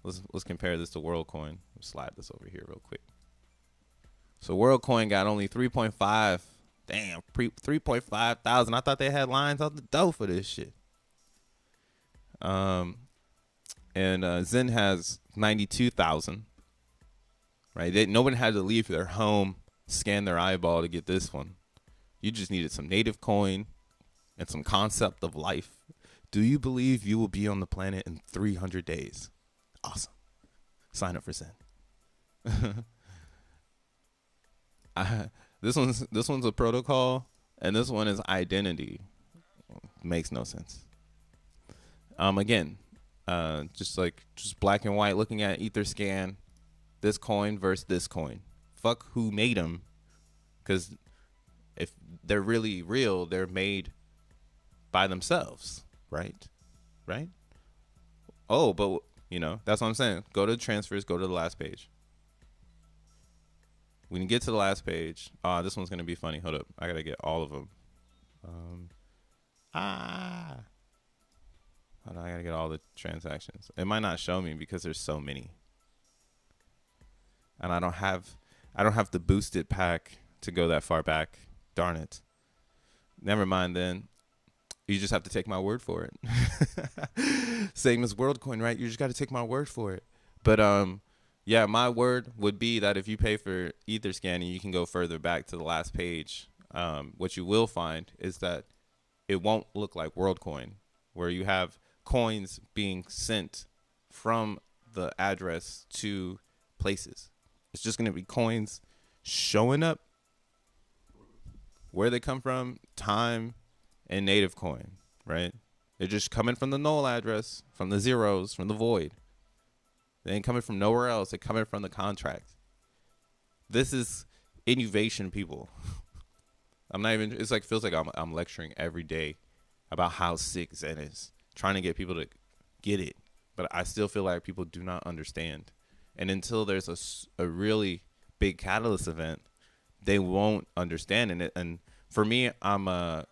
Let's compare this to WorldCoin. Slide this over here real quick. So WorldCoin got only 3.5. Damn, 3.5 thousand. I thought they had lines out the door for this shit. And Zen has 92,000. Right? Nobody had to leave their home, scan their eyeball to get this one. You just needed some native coin and some concept of life. Do you believe you will be on the planet in 300 days? Awesome. Sign up for Zen. This one's a protocol, and this one is identity. Makes no sense. Again, just black and white, looking at Etherscan, this coin versus this coin. Fuck who made them, because if they're really real, they're made by themselves, right? Right? Oh, but that's what I'm saying. Go to transfers. Go to the last page. When you get to the last page, this one's gonna be funny. Hold up, I gotta get all of them. Hold on, I gotta get all the transactions. It might not show me because there's so many. and I don't have the boosted pack to go that far back. Darn it. Never mind then. You just have to take my word for it. Same as WorldCoin, right? You just got to take my word for it. But yeah, my word would be that if you pay for Etherscan, you can go further back to the last page. What you will find is that it won't look like WorldCoin, where you have coins being sent from the address to places. It's just going to be coins showing up where they come from, time, and native coin, right? They're just coming from the null address, from the zeros, from the void. They ain't coming from nowhere else. They're coming from the contract. This is innovation, people. I'm not even, it's like, feels like I'm lecturing every day about how sick Zen is, trying to get people to get it. But I still feel like people do not understand. And until there's a really big catalyst event, they won't understand it. And for me, I'm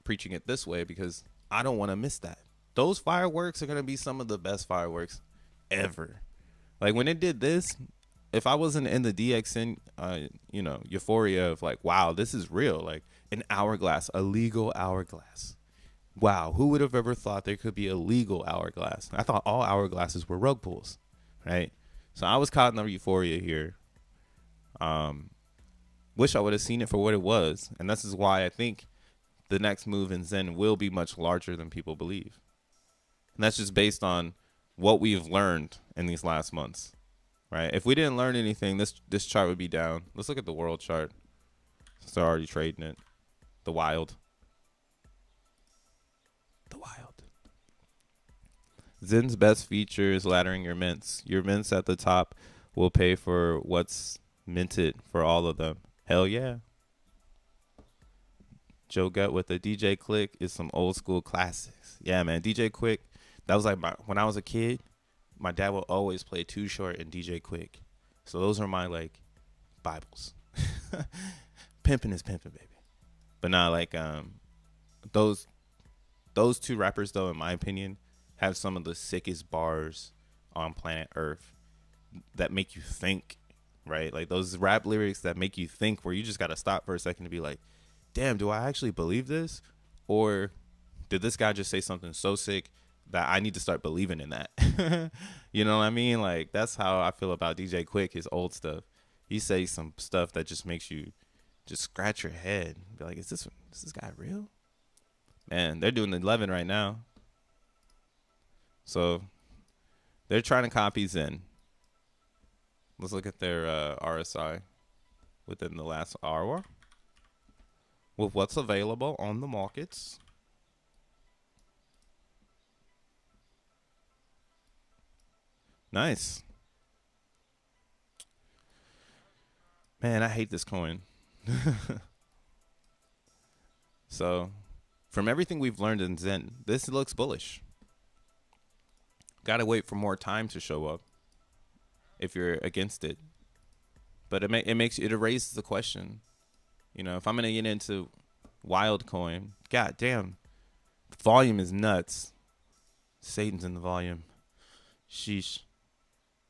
preaching it this way because I don't want to miss that. Those fireworks are going to be some of the best fireworks ever. Like when it did this, if I wasn't in the DXN, euphoria of like, wow, this is real. Like an hourglass, a legal hourglass. Wow, who would have ever thought there could be a legal hourglass? I thought all hourglasses were rug pulls, right? So I was caught in the euphoria here. Wish I would have seen it for what it was. And this is why I think the next move in Zen will be much larger than people believe. And that's just based on what we've learned in these last months, right? If we didn't learn anything, this chart would be down. Let's look at the world chart. Since they're already trading it. The wild. The wild. Zen's best feature is laddering your mints. Your mints at the top will pay for what's minted for all of them. Hell yeah. Joe Gut with the DJ Click is some old school classics. Yeah, man. DJ Quick. That was like when I was a kid, my dad would always play Too Short and DJ Quick. So those are my like Bibles. Pimping is pimping, baby. But not like those two rappers though, in my opinion, have some of the sickest bars on planet Earth that make you think, right? Like those rap lyrics that make you think, where you just got to stop for a second to be like, damn, do I actually believe this? Or did this guy just say something so sick that I need to start believing in that? You know what I mean? Like that's how I feel about DJ Quick, his old stuff. He says some stuff that just makes you just scratch your head. Be like, is this guy real? Man, they're doing 11 right now. So they're trying to copy Zen. Let's look at their RSI within the last hour with what's available on the markets. Nice. Man, I hate this coin. So, from everything we've learned in Zen, this looks bullish. Gotta wait for more time to show up if you're against it. But it raises the question. You know, if I'm gonna get into wild coin, god damn, the volume is nuts. Satan's in the volume. Sheesh.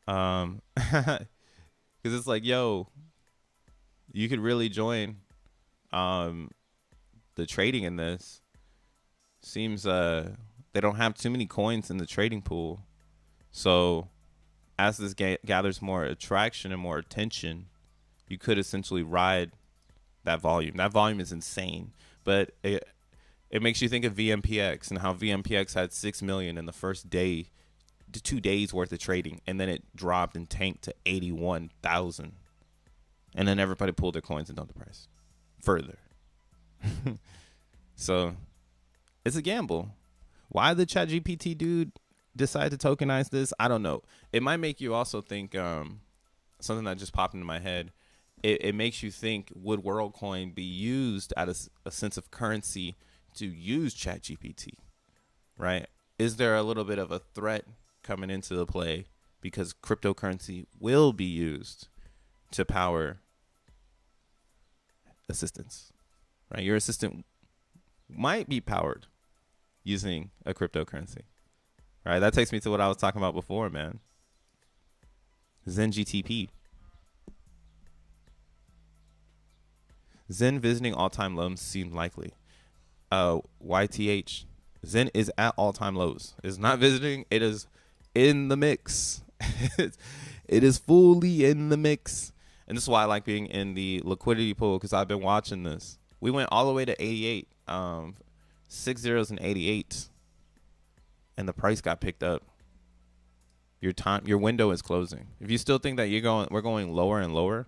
Because it's like, yo, you could really join the trading in this. Seems they don't have too many coins in the trading pool. So as this gathers more attraction and more attention, you could essentially ride that volume. That volume is insane. But it makes you think of VMPX and how VMPX had 6 million in the first day, 2 days worth of trading, and then it dropped and tanked to 81,000. And then everybody pulled their coins and dumped the price further. So it's a gamble. Why the ChatGPT dude decide to tokenize this? I don't know. It might make you also think something that just popped into my head. It makes you think, would WorldCoin be used as a sense of currency to use ChatGPT, right? Is there a little bit of a threat coming into the play because cryptocurrency will be used to power assistants, right? Your assistant might be powered using a cryptocurrency, right? That takes me to what I was talking about before, man. Zen GTP. Zen visiting all-time lows seemed likely. YTH, Zen is at all-time lows. It's not visiting. It is in the mix. It is fully in the mix. And this is why I like being in the liquidity pool, because I've been watching this. We went all the way to 88, 6 zeros and 88, and the price got picked up. Your window is closing. If you still think that we're going lower and lower,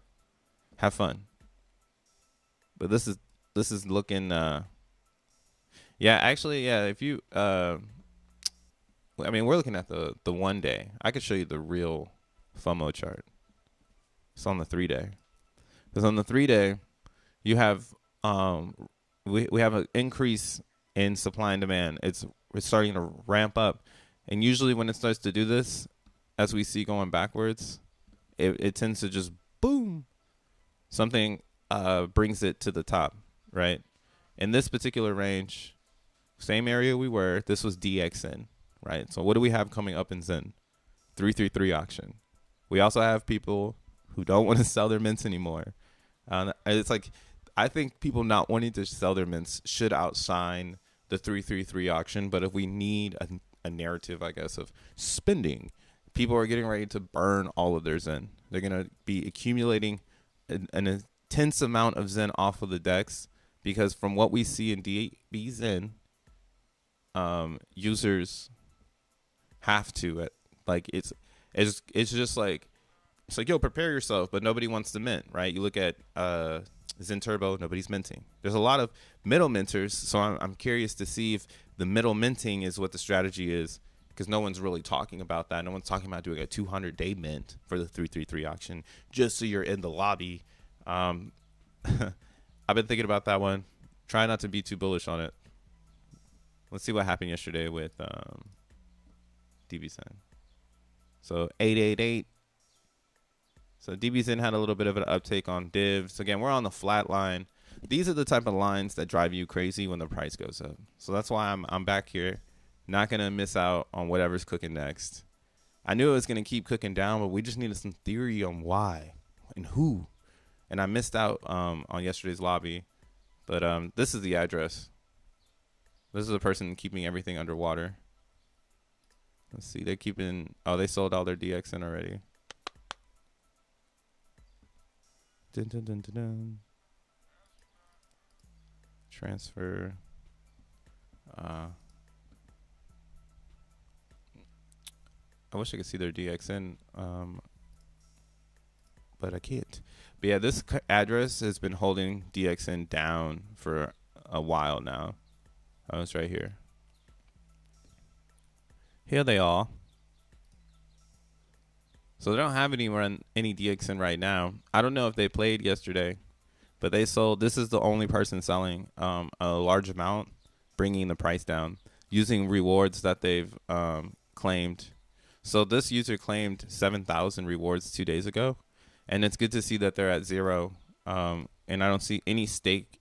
have fun. But this is looking, if you, I mean, we're looking at the 1 day. I could show you the real FOMO chart. It's on the 3 day. Because on the 3 day, you have we have an increase in supply and demand. It's starting to ramp up, and usually when it starts to do this, as we see going backwards, it tends to just boom, something brings it to the top, right? In this particular range, same area we were. This was DXN, right? So what do we have coming up in Zen? 333 auction. We also have people who don't want to sell their mints anymore. It's like, I think people not wanting to sell their mints should outshine the 333 auction. But if we need a narrative, I guess, of spending, people are getting ready to burn all of their Zen. They're going to be accumulating an intense amount of Zen off of the DEX, because from what we see in DB Zen, users have to, it's just like, it's like, yo, prepare yourself, but nobody wants to mint, right? You look at Zen Turbo, nobody's minting. There's a lot of middle minters, so I'm curious to see if the middle minting is what the strategy is, because no one's really talking about that. No one's talking about doing a 200-day mint for the 333 auction just so you're in the lobby. I've been thinking about that one. Try not to be too bullish on it. Let's see what happened yesterday with DBZen. So 888. So DBZen had a little bit of an uptake on divs. Again, we're on the flat line. These are the type of lines that drive you crazy when the price goes up. So that's why I'm back here. Not going to miss out on whatever's cooking next. I knew it was going to keep cooking down, but we just needed some theory on why and who. And I missed out on yesterday's lobby. But this is the address. This is the person keeping everything underwater. Let's see. They're keeping... Oh, they sold all their DXN already. Dun, dun, dun, dun, dun. Transfer. I wish I could see their DXN, but I can't. But yeah, this address has been holding DXN down for a while now. Oh, it's right here. Here they are. So they don't have any DXN right now. I don't know if they played yesterday, but they sold. This is the only person selling a large amount, bringing the price down using rewards that they've claimed. So this user claimed 7,000 rewards 2 days ago, and it's good to see that they're at 0. And I don't see any stake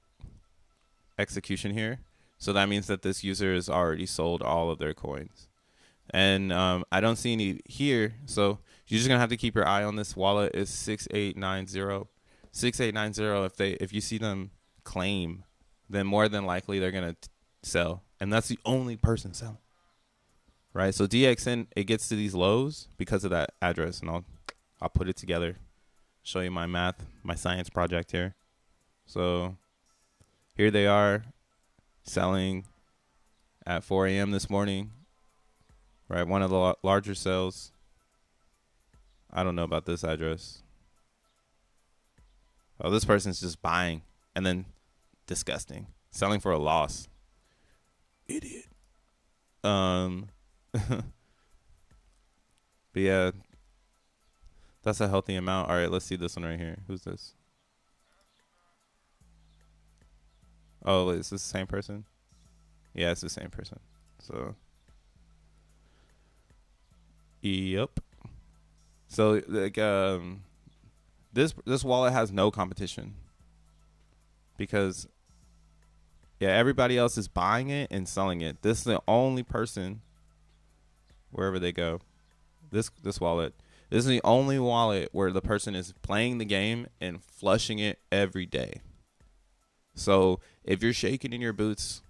execution here. So that means that this user has already sold all of their coins. And I don't see any here. So you're just going to have to keep your eye on this wallet. Is 6890. 6890, if you see them claim, then more than likely they're going to sell. And that's the only person selling. Right? So DXN, it gets to these lows because of that address. And I'll put it together. Show you my math, my science project here. So here they are selling at 4 a.m. this morning. Right? One of the larger sales. I don't know about this address. Oh, this person's just buying and then disgusting. Selling for a loss. Idiot. But yeah, that's a healthy amount. All right, let's see this one right here. Who's this? Oh, wait, is this the same person? Yeah, it's the same person. So, yep. So, like, this wallet has no competition because, yeah, everybody else is buying it and selling it. This is the only person, wherever they go, this wallet, this is the only wallet where the person is playing the game and flushing it every day. So if you're shaking in your boots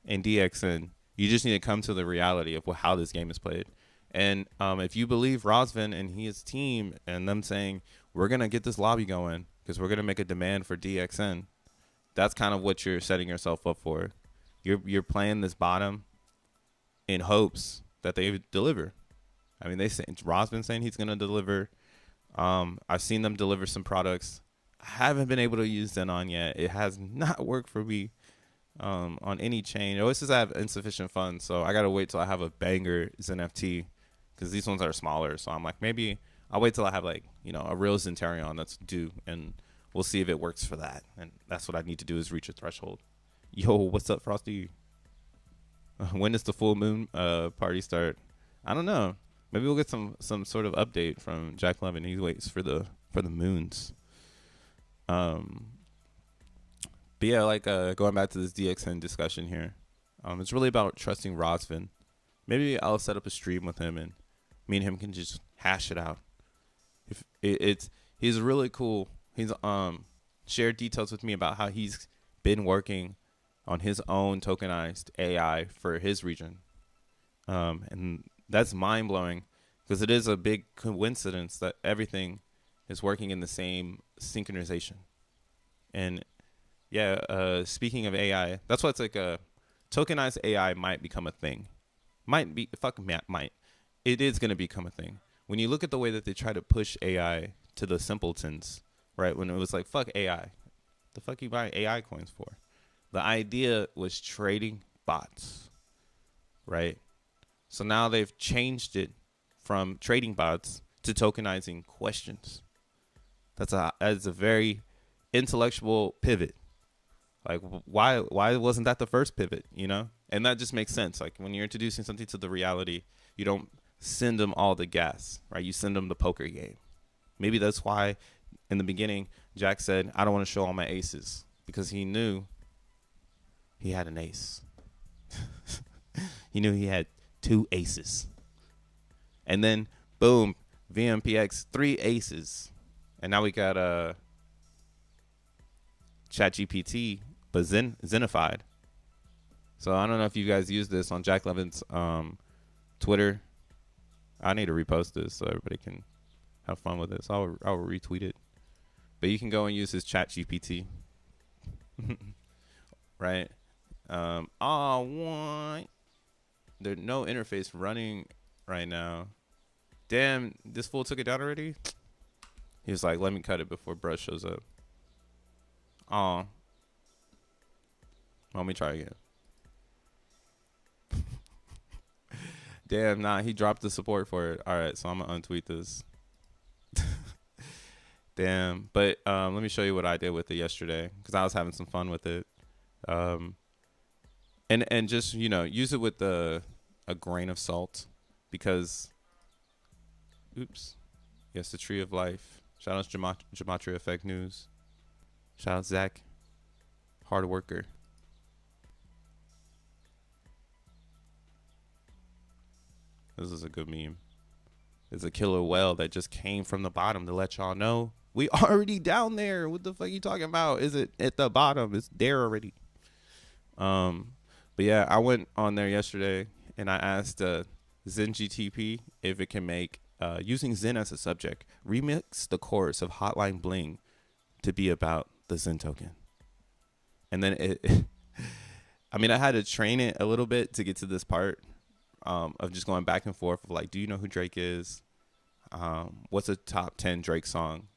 in DXN, you just need to come to the reality of how this game is played. And if you believe Rosvin and his team and them saying, we're going to get this lobby going because we're going to make a demand for DXN, that's kind of what you're setting yourself up for. You're playing this bottom in hopes that they deliver. I mean, Rosvin saying he's going to deliver. I've seen them deliver some products. I haven't been able to use Xenon yet. It has not worked for me on any chain. It always says I have insufficient funds, so I got to wait till I have a banger xenft because these ones are smaller. So I'm like, maybe I'll wait till I have like, a real Zentarion that's due, and we'll see if it works for that. And that's what I need to do is reach a threshold. Yo, what's up, Frosty? When does the full moon party start? I don't know. Maybe we'll get some sort of update from Jack Levin. He waits for the moons. But yeah, like going back to this DXN discussion here, it's really about trusting Rosvin. Maybe I'll set up a stream with him, and me and him can just hash it out. He's really cool. He's shared details with me about how he's been working on his own tokenized AI for his region, and that's mind blowing because it is a big coincidence that everything is working in the same synchronization. And yeah, speaking of AI, that's why it's like a tokenized AI might become a thing. Might. It is going to become a thing. When you look at the way that they try to push AI to the simpletons, right? When it was like, fuck AI. The fuck you buy AI coins for? The idea was trading bots, right? So now they've changed it from trading bots to tokenizing questions. That's a very intellectual pivot. Like, why wasn't that the first pivot, And that just makes sense. Like, when you're introducing something to the reality, you don't send them all the gas, right? You send them the poker game. Maybe that's why in the beginning, Jack said, I don't want to show all my aces, because he knew he had an ace. He knew he had 2 aces. And then, boom, VMPX, 3 aces. And now we got ChatGPT, but Zenified. So I don't know if you guys use this on Jack Levin's Twitter. I need to repost this so everybody can have fun with this. I'll retweet it. But you can go and use his ChatGPT. Right? There's no interface running right now. Damn, this fool took it down already? He was like, let me cut it before Brush shows up. Let me try again. Damn, nah, he dropped the support for it. All right, so I'm going to untweet this. Damn. But let me show you what I did with it yesterday, because I was having some fun with it. And just, use it with a grain of salt, because, oops. Yes, the Tree of Life. Shout out Gematria Effect News. Shout out Zach. Hard worker. This is a good meme. There's a killer whale that just came from the bottom to let y'all know we already down there. What the fuck you talking about? Is it at the bottom? It's there already. But yeah, I went on there yesterday and I asked ZenGTP if it can make using Zen as a subject, remix the chorus of Hotline Bling to be about the Zen token. And then I had to train it a little bit to get to this part of just going back and forth of like, do you know who Drake is? What's a top 10 Drake song?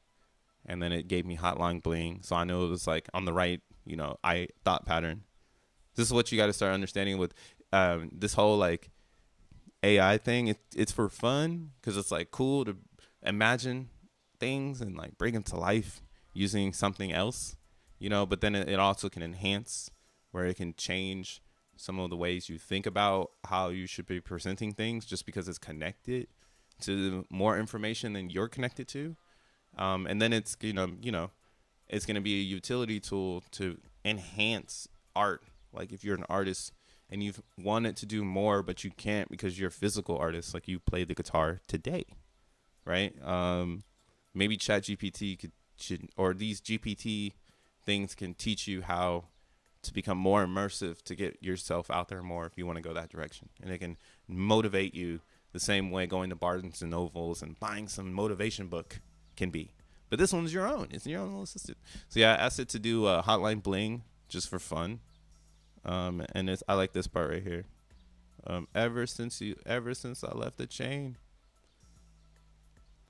And then it gave me Hotline Bling. So I know it was like on the right, thought pattern. This is what you got to start understanding with this whole like AI thing. It's for fun because it's like cool to imagine things and like bring them to life using something else, but then it also can enhance where it can change some of the ways you think about how you should be presenting things just because it's connected to more information than you're connected to. And then it's, it's going to be a utility tool to enhance art. Like if you're an artist and you've wanted to do more, but you can't because you're a physical artist, like you play the guitar today, right? Maybe ChatGPT or these GPT things can teach you how to become more immersive, to get yourself out there more if you want to go that direction. And it can motivate you the same way going to Barnes and Nobles and buying some motivation book can be. But this one's your own. It's your own little assistant. So yeah, I asked it to do Hotline Bling just for fun. And I like this part right here. Ever since I left the chain.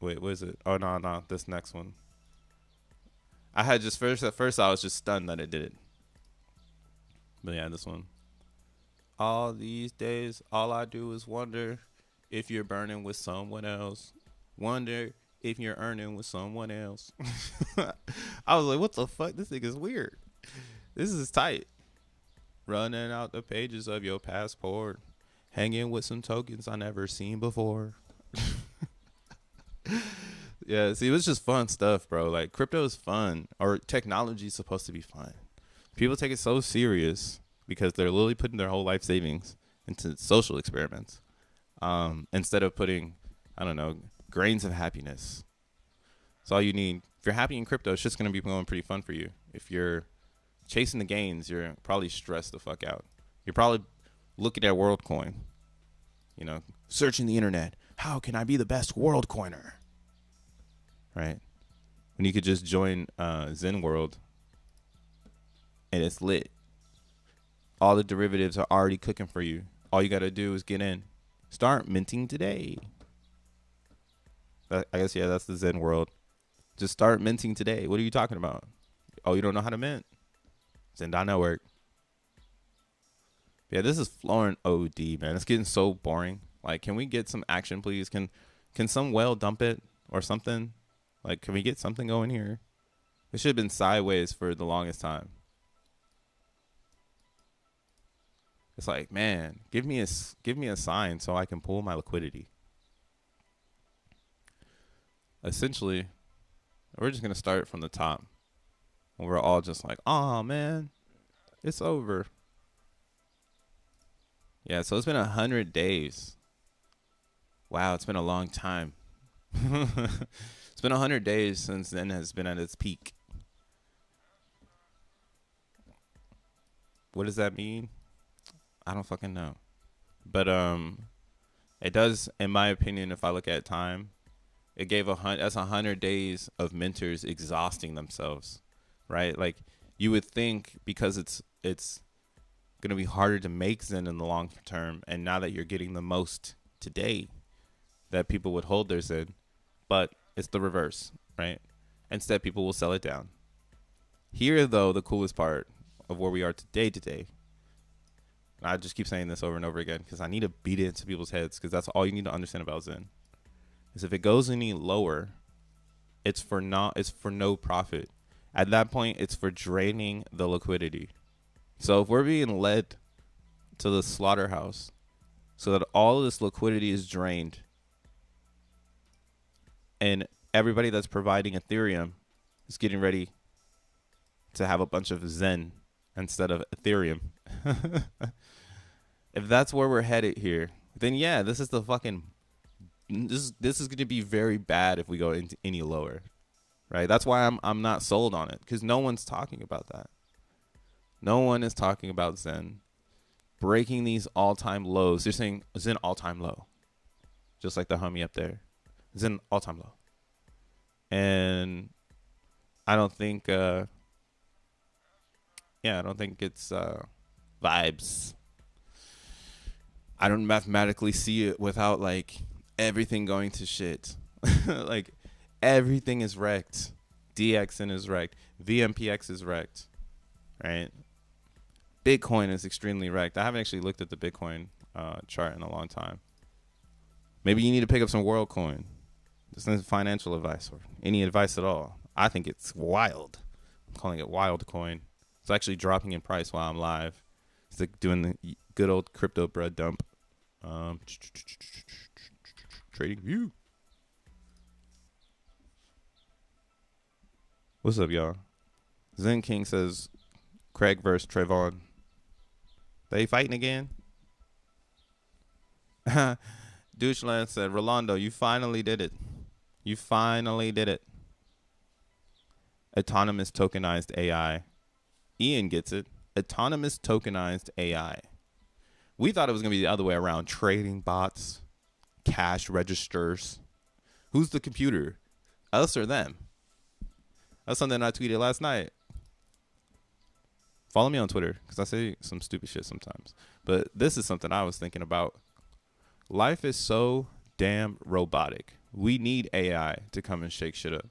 Wait, what is it? Oh no, this next one. I had just at first I was just stunned that it did it. But yeah, this one. All these days, all I do is wonder if you're burning with someone else. Wonder if you're earning with someone else. I was like, what the fuck? This thing is weird. This is tight. Running out the pages of your passport. Hanging with some tokens I never seen before. Yeah, see, it was just fun stuff, bro. Like, crypto is fun, or technology is supposed to be fun. People take it so serious because they're literally putting their whole life savings into social experiments, instead of putting, I don't know, grains of happiness. That's all you need. If you're happy in crypto, it's just going to be going pretty fun for you. If you're chasing the gains, you're probably stressed the fuck out. You're probably looking at WorldCoin, you know, searching the internet. How can I be the best WorldCoiner? Right? When you could just join Zen World and it's lit. All the derivatives are already cooking for you. All you got to do is get in. Start minting today. I guess, yeah, that's the Zen World. Just start minting today. What are you talking about? Oh, you don't know how to mint? Zen.network. Yeah, this is flooring OD, man. It's getting so boring. Like, can we get some action, please? Can some whale dump it or something? Like, can we get something going here? It should have been sideways for the longest time. It's like, man, give me a sign so I can pull my liquidity. Essentially, we're just gonna start from the top. And we're all just like, oh man, it's over. Yeah, so it's been 100 days. Wow, it's been a long time. It's been 100 days since Zen has been at its peak. What does that mean? I don't fucking know. But it does, in my opinion, if I look at time, it gave that's 100 days of mentors exhausting themselves, right? Like, you would think because it's gonna be harder to make Zen in the long term, and now that you're getting the most today, that people would hold their Zen, but it's the reverse, right? Instead, people will sell it down. Here, though, the coolest part of where we are today, and I just keep saying this over and over again because I need to beat it into people's heads, because that's all you need to understand about Zen, is if it goes any lower, it's for no profit. At that point, it's for draining the liquidity. So if we're being led to the slaughterhouse so that all of this liquidity is drained, and everybody that's providing Ethereum is getting ready to have a bunch of Zen instead of Ethereum. If that's where we're headed here, then yeah, this is the fucking, this is going to be very bad if we go into any lower, right? That's why I'm not sold on it, because no one's talking about that. No one is talking about Zen breaking these all-time lows. They're saying Zen all-time low, just like the homie up there. Zen all-time low. And I don't think, I don't think it's vibes. I don't mathematically see it without, like, everything going to shit. Like, everything is wrecked. DXN is wrecked. VMPX is wrecked. Right? Bitcoin is extremely wrecked. I haven't actually looked at the Bitcoin chart in a long time. Maybe you need to pick up some WorldCoin. This isn't financial advice or any advice at all. I think it's wild. I'm calling it wild coin. It's actually dropping in price while I'm live. It's like doing the good old crypto bread dump. Trading view. What's up, y'all? Zen King says Craig versus Trayvon. They fighting again? Doucheland said, Rolando, you finally did it. You finally did it. Autonomous tokenized AI. Ian gets it. Autonomous tokenized AI. We thought it was going to be the other way around. Trading bots, cash registers. Who's the computer? Us or them? That's something I tweeted last night. Follow me on Twitter because I say some stupid shit sometimes. But this is something I was thinking about. Life is so damn robotic. We need AI to come and shake shit up.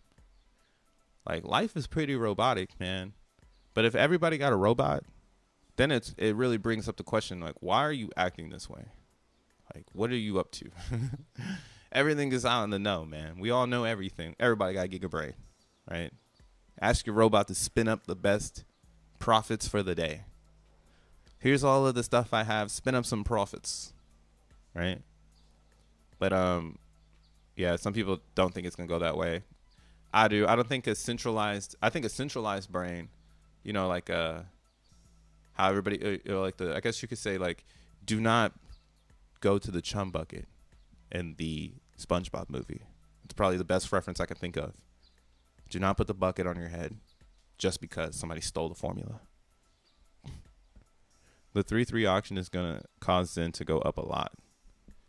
Like, life is pretty robotic, man. But if everybody got a robot, then it really brings up the question, like, why are you acting this way? Like, what are you up to? Everything is out in the know, man. We all know everything. Everybody got a giga brain, right? Ask your robot to spin up the best profits for the day. Here's all of the stuff I have. Spin up some profits, right? But yeah, some people don't think it's gonna go that way. I do. I don't think I think a centralized brain, you know, like how everybody, like I guess you could say, like, do not go to the chum bucket in the SpongeBob movie. It's probably the best reference I can think of. Do not put the bucket on your head just because somebody stole the formula. The 3-3 auction is gonna cause Zen to go up a lot.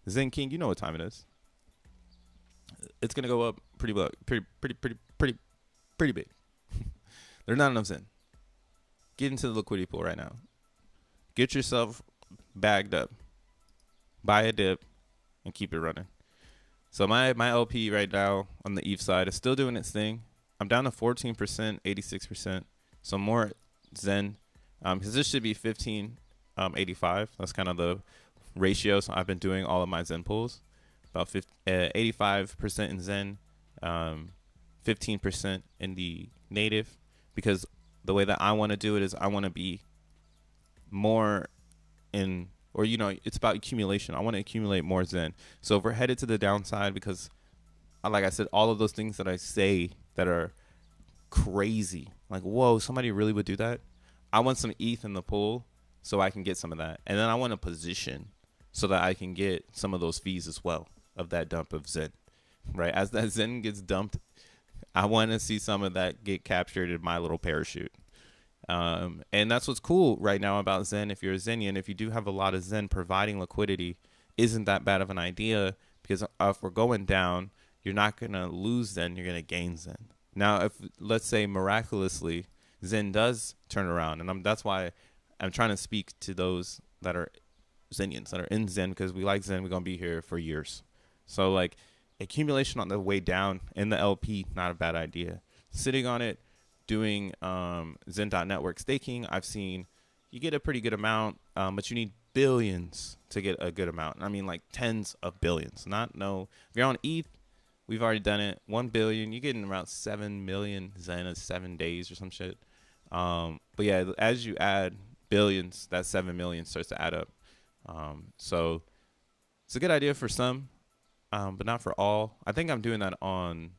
Zen King, you know what time it is. It's gonna go up pretty big. There's not enough Zen. Get into the liquidity pool right now. Get yourself bagged up. Buy a dip and keep it running. So my LP right now on the ETH side is still doing its thing. I'm down to 14%, 86%. So more Zen, because this should be 15, 85. That's kind of the ratio. So I've been doing all of my Zen pools. About 85% in Zen, 15% in the native, because the way that I want to do it is I want to be more in, or, you know, it's about accumulation. I want to accumulate more Zen. So if we're headed to the downside, because like I said, all of those things that I say that are crazy, like, whoa, somebody really would do that. I want some ETH in the pool so I can get some of that. And then I want a position so that I can get some of those fees as well of that dump of Zen, right? As that Zen gets dumped, I want to see some of that get captured in my little parachute. And that's what's cool right now about Zen. If you're a Zenian, if you do have a lot of Zen, providing liquidity isn't that bad of an idea, because if we're going down, you're not going to lose Zen, you're going to gain Zen. Now, if, let's say, miraculously, Zen does turn around, and that's why I'm trying to speak to those that are Zenians, that are in Zen, because we like Zen, we're going to be here for years. So, like, accumulation on the way down in the LP, not a bad idea. Sitting on it, doing Zen.network staking, I've seen you get a pretty good amount, but you need billions to get a good amount. I mean, like tens of billions. If you're on ETH, we've already done it. 1 billion, you're getting around 7 million Zen in 7 days or some shit. But yeah, as you add billions, that 7 million starts to add up. So it's a good idea for some, but not for all. I think I'm doing that on,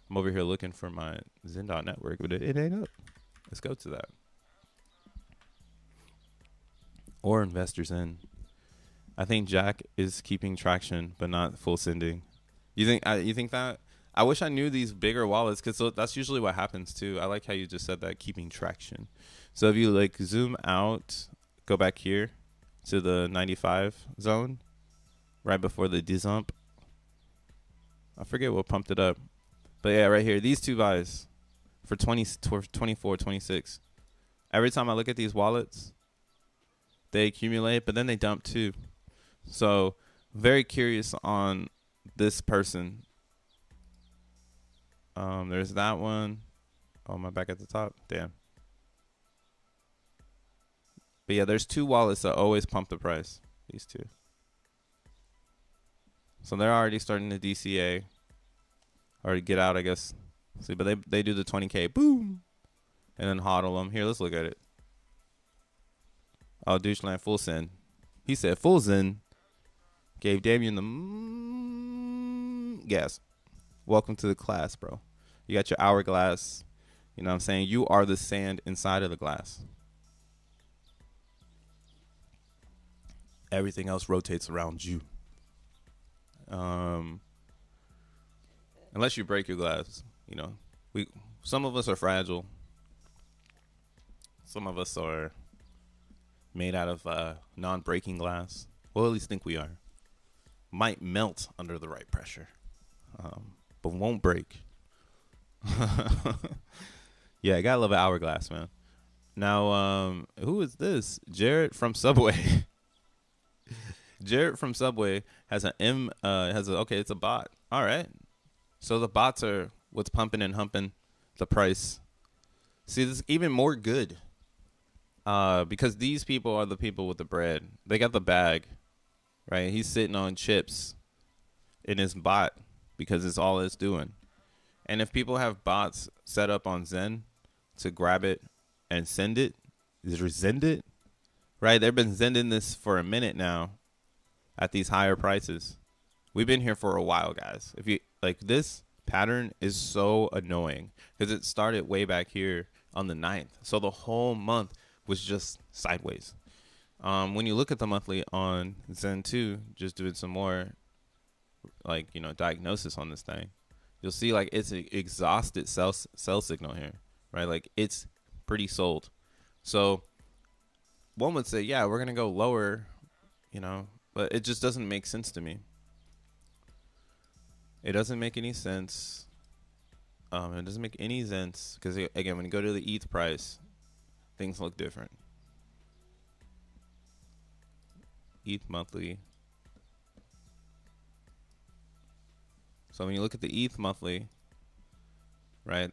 I'm over here looking for my Zen.network, but it ain't up. Let's go to that. Or investors in. I think Jack is keeping traction, but not full sending. You think that? I wish I knew these bigger wallets, because that's usually what happens too. I like how you just said that, keeping traction. So if you like zoom out, go back here to the 95 zone, right before the dizump. I forget what pumped it up. But yeah, right here, these two buys for 24, 26. Every time I look at these wallets, they accumulate, but then they dump too. So very curious on this person. There's that one. Oh, am I back at the top? Damn. But yeah, there's two wallets that always pump the price. These two. So they're already starting to DCA. Or get out, I guess. See, but they do the 20K, boom, and then hodl them. Here, let's look at it. Oh, Doucheland full send. He said full Zen. Gave Damien the gas. Welcome to the class, bro. You got your hourglass. You know what I'm saying? You are the sand inside of the glass. Everything else rotates around you. unless you break your glass, you know, we some of us are fragile. Some of us are made out of non-breaking glass. Well, at least think we are. Might melt under the right pressure, but won't break. Yeah, I gotta love an hourglass, man. Now, who is this? Jared from Subway. Jared from Subway has an okay, it's a bot. All right. So the bots are what's pumping and humping the price. See, this is even more good. Because these people are the people with the bread. They got the bag, right? He's sitting on chips in his bot because it's all it's doing. And if people have bots set up on Zen to grab it and send it, right? They've been sending this for a minute now at these higher prices. We've been here for a while, guys. If you like, this pattern is so annoying because it started way back here on the 9th. So the whole month was just sideways. When you look at the monthly on Zen 2, just doing some more like, you know, diagnosis on this thing, you'll see like it's an exhausted sell signal here, right? Like it's pretty sold. So one would say, yeah, we're going to go lower, you know, but it just doesn't make sense to me. It doesn't make any sense. It doesn't make any sense because, again, when you go to the ETH price, things look different. ETH monthly. So when you look at the ETH monthly, right,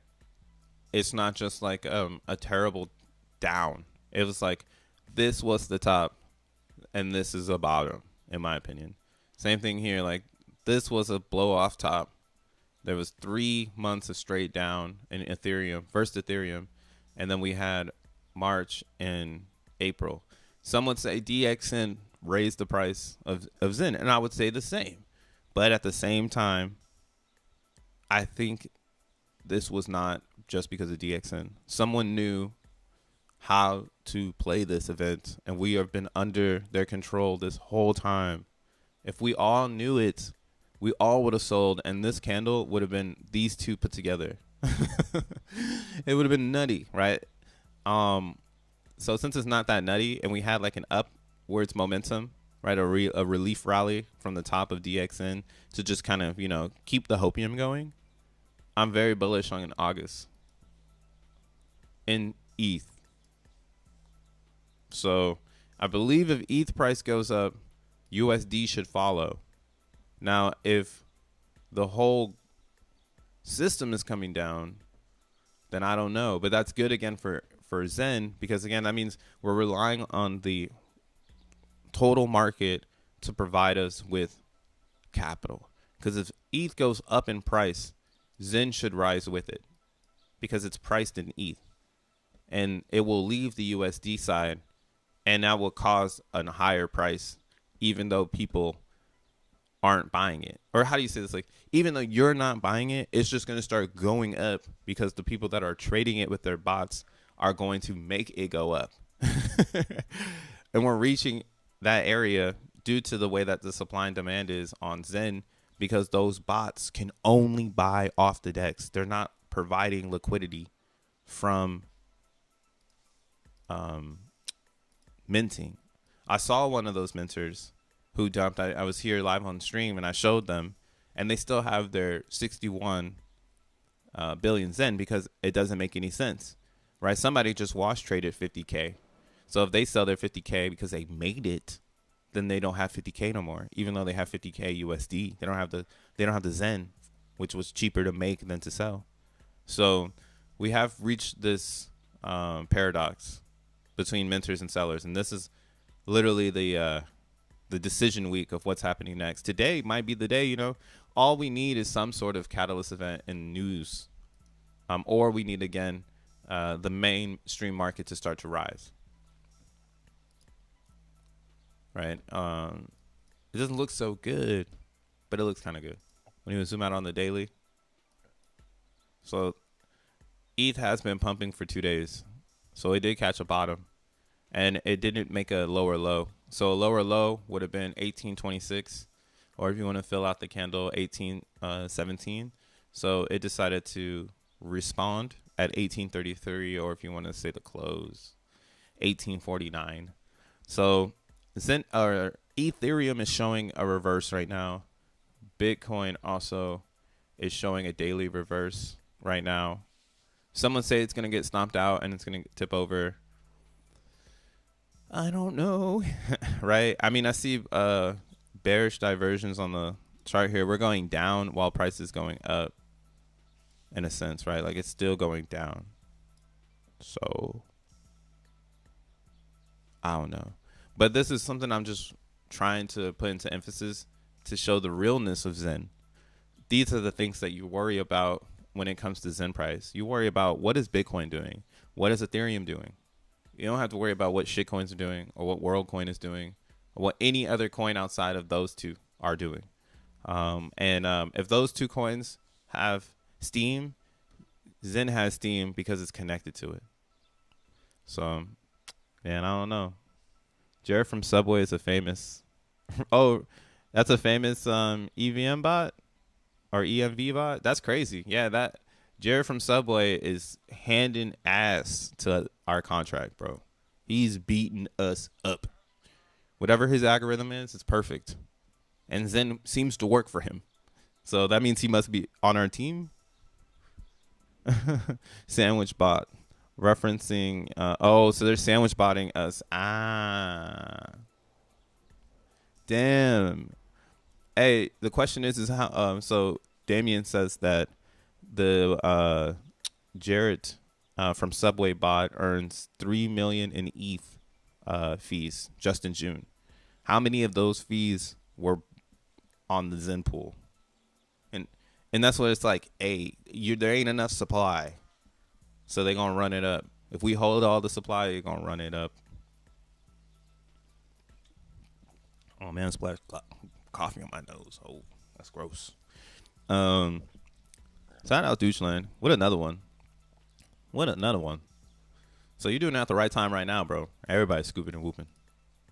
it's not just like a terrible down. It was like this was the top and this is a bottom, in my opinion. Same thing here. Like this was a blow off top. There was 3 months of straight down in Ethereum, first Ethereum, and then we had March and April. Some would say DXN raised the price of Zen, and I would say the same. But at the same time, I think this was not just because of DXN. Someone knew how to play this event, and we have been under their control this whole time. If we all knew it, we all would have sold, and this candle would have been these two put together. It would have been nutty, right? So since it's not that nutty, and we had like an upwards momentum, right, a relief rally from the top of DXN to just kind of, you know, keep the hopium going, I'm very bullish on August in ETH. So I believe if ETH price goes up, USD should follow. Now, if the whole system is coming down, then I don't know. But that's good, again, for Zen, because, again, that means we're relying on the total market to provide us with capital. Because if ETH goes up in price, Zen should rise with it because it's priced in ETH. And it will leave the USD side, and that will cause a higher price, even though people aren't buying it. Or how do you say this? Like, even though you're not buying it, it's just going to start going up because the people that are trading it with their bots are going to make it go up. And we're reaching that area due to the way that the supply and demand is on Zen, because those bots can only buy off the DEX. They're not providing liquidity from minting. I saw one of those minters who dumped. I was here live on stream and I showed them, and they still have their 61 billion Zen because it doesn't make any sense, right? Somebody just wash traded 50K. So if they sell their 50K because they made it, then they don't have 50K no more, even though they have 50K USD. They don't have the Zen, which was cheaper to make than to sell. So we have reached this paradox between minters and sellers, and this is literally the decision week of what's happening next. Today might be the day, you know. All we need is some sort of catalyst event in news, or we need, again, the mainstream market to start to rise. Right? It doesn't look so good, but it looks kind of good when you zoom out on the daily. So ETH has been pumping for 2 days. So it did catch a bottom, and it didn't make a lower low. So a lower low would have been 1826, or if you want to fill out the candle, 1817. So it decided to respond at 1833, or if you want to say the close, 1849. So Zen or Ethereum is showing a reverse right now. Bitcoin also is showing a daily reverse right now. Someone say it's gonna get stomped out and it's gonna tip over. I don't know, right? I mean, I see bearish diversions on the chart here. We're going down while price is going up, in a sense, right? Like it's still going down. So I don't know, but this is something I'm just trying to put into emphasis to show the realness of Zen. These are the things that you worry about when it comes to Zen price. You worry about what is Bitcoin doing, what is Ethereum doing. You don't have to worry about what shitcoins are doing or what WorldCoin is doing or what any other coin outside of those two are doing. If those two coins have Steam, Zen has Steam because it's connected to it. So, man, I don't know. Jared from Subway is a famous. Oh, that's a famous EVM bot or EMV bot. That's crazy. Yeah, that Jared from Subway is handing ass to our contract, bro. He's beating us up. Whatever his algorithm is, it's perfect. And Zen seems to work for him. So that means he must be on our team. Sandwich bot. Referencing, so they're sandwich botting us. Damn. Hey, the question is how, so Damien says that the Jarrett from Subway bot earns 3 million in ETH fees just in June. How many of those fees were on the Zen pool? And that's what it's like. Hey, there ain't enough supply, so they're gonna run it up. If we hold all the supply, you're gonna run it up. Oh man, splash coffee on my nose. Oh, that's gross. Shout out Doucheland. What another one? So you're doing it at the right time right now, bro. Everybody's scooping and whooping.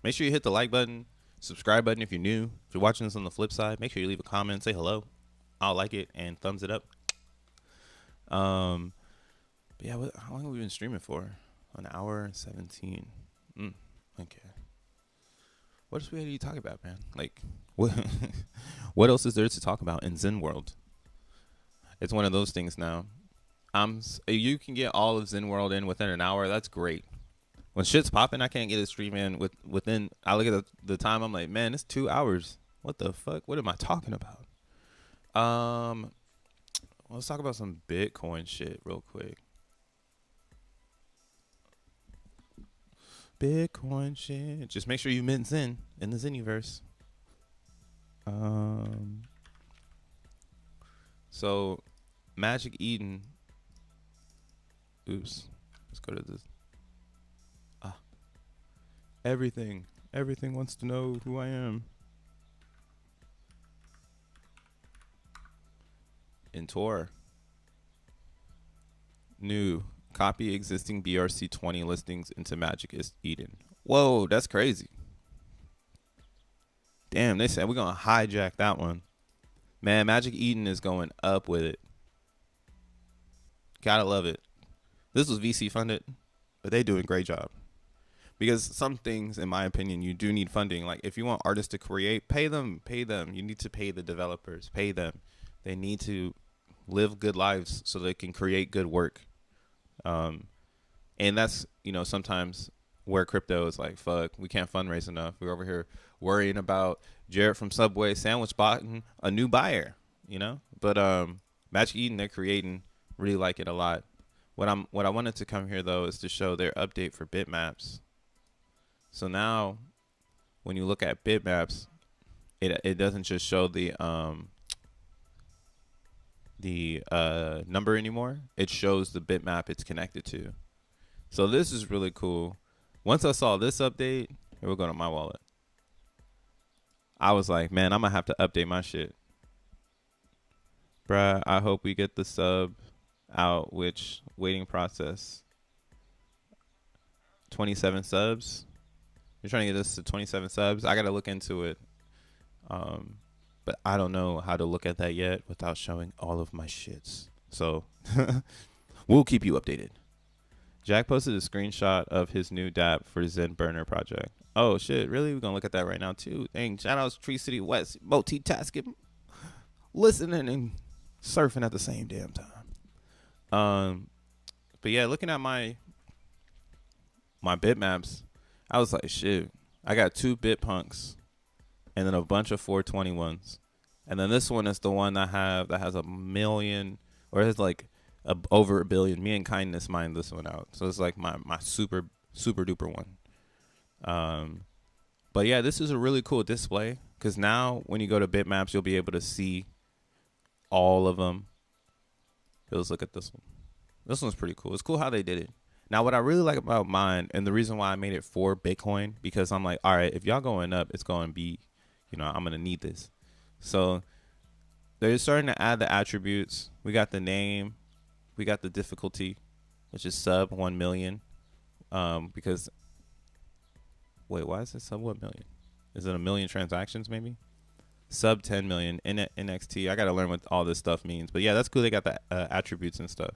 Make sure you hit the like button, subscribe button if you're new. If you're watching this on the flip side, make sure you leave a comment, say hello. I'll like it and thumbs it up. But yeah, how long have we been streaming for? An hour and 17. Okay. What else we had to talk about, man? Like, what else is there to talk about in Zen World? It's one of those things now. You can get all of Zen World in within an hour. That's great. When shit's popping, I can't get a stream in within. I look at the time. I'm like, man, it's 2 hours. What the fuck? What am I talking about? Let's talk about some Bitcoin shit real quick. Bitcoin shit. Just make sure you mint Zen in the Zeniverse. So Magic Eden. Oops. Let's go to this. Everything wants to know who I am. In Tor. New. Copy existing BRC20 listings into Magic Eden. Whoa, that's crazy. Damn, they said we're going to hijack that one. Man, Magic Eden is going up with it. Gotta love it. This was VC funded, but they do a great job. Because some things, in my opinion, you do need funding. Like if you want artists to create, pay them. You need to pay the developers, pay them. They need to live good lives so they can create good work. And that's, sometimes where crypto is like, fuck, we can't fundraise enough. We're over here worrying about Jared from Subway sandwich botting a new buyer, But Magic Eden, they're creating, really like it a lot. What I wanted to come here though is to show their update for bitmaps. So now when you look at bitmaps, it doesn't just show the number anymore. It shows the bitmap it's connected to. So this is really cool. Once I saw this update, here we're going to my wallet. I was like, man, I'm gonna have to update my shit. Bruh, I hope we get the sub out, which waiting process. 27 subs. You're trying to get us to 27 subs. I gotta look into it. but I don't know how to look at that yet without showing all of my shits. So we'll keep you updated. Jack posted a screenshot of his new dApp for Zen Burner project. Oh shit, really? We're gonna look at that right now too. Dang, shout outs Tree City West, multitasking, listening and surfing at the same damn time. But yeah, looking at my bitmaps, I was like, shit. I got 2 Bitpunks, and then a bunch of 421s, and then this one is the one that has a million, or it's like over a billion. Me and Kindness mined this one out, so it's like my super duper one. But yeah, this is a really cool display because now when you go to bitmaps, you'll be able to see all of them. Let's look at this one. This one's pretty cool. It's cool how they did it. Now, what I really like about mine, and the reason why I made it for Bitcoin, because I'm like, all right, if y'all going up, it's going to be, I'm going to need this. So they're starting to add the attributes. We got the name. We got the difficulty, which is sub 1 million. Because, wait, why is it sub 1 million? Is it a million transactions maybe? Sub 10 million. NXT. I got to learn what all this stuff means. But yeah, that's cool. They got the attributes and stuff.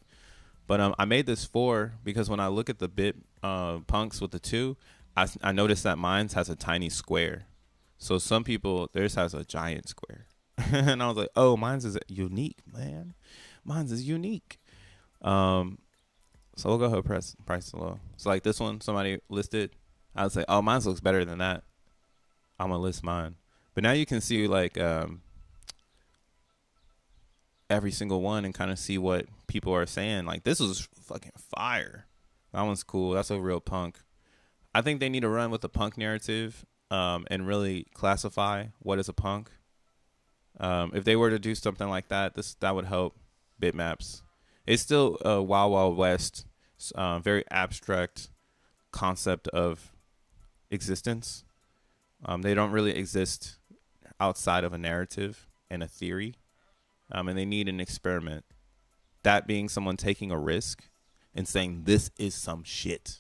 But I made this 4 because when I look at the bit punks with the 2, I noticed that mine has a tiny square. So some people, theirs has a giant square. And I was like, oh, mine's is unique, man. Mine's is unique. So we'll go ahead and price low. So like this one, somebody listed. I would say, oh, mine looks better than that. I'm going to list mine. But now you can see like every single one and kind of see what people are saying. Like, this is fucking fire. That one's cool. That's a real punk. I think they need to run with the punk narrative and really classify what is a punk. If they were to do something like that, that would help bitmaps. It's still a Wild Wild West, very abstract concept of existence. They don't really exist outside of a narrative and a theory. And they need an experiment. That being someone taking a risk and saying, this is some shit.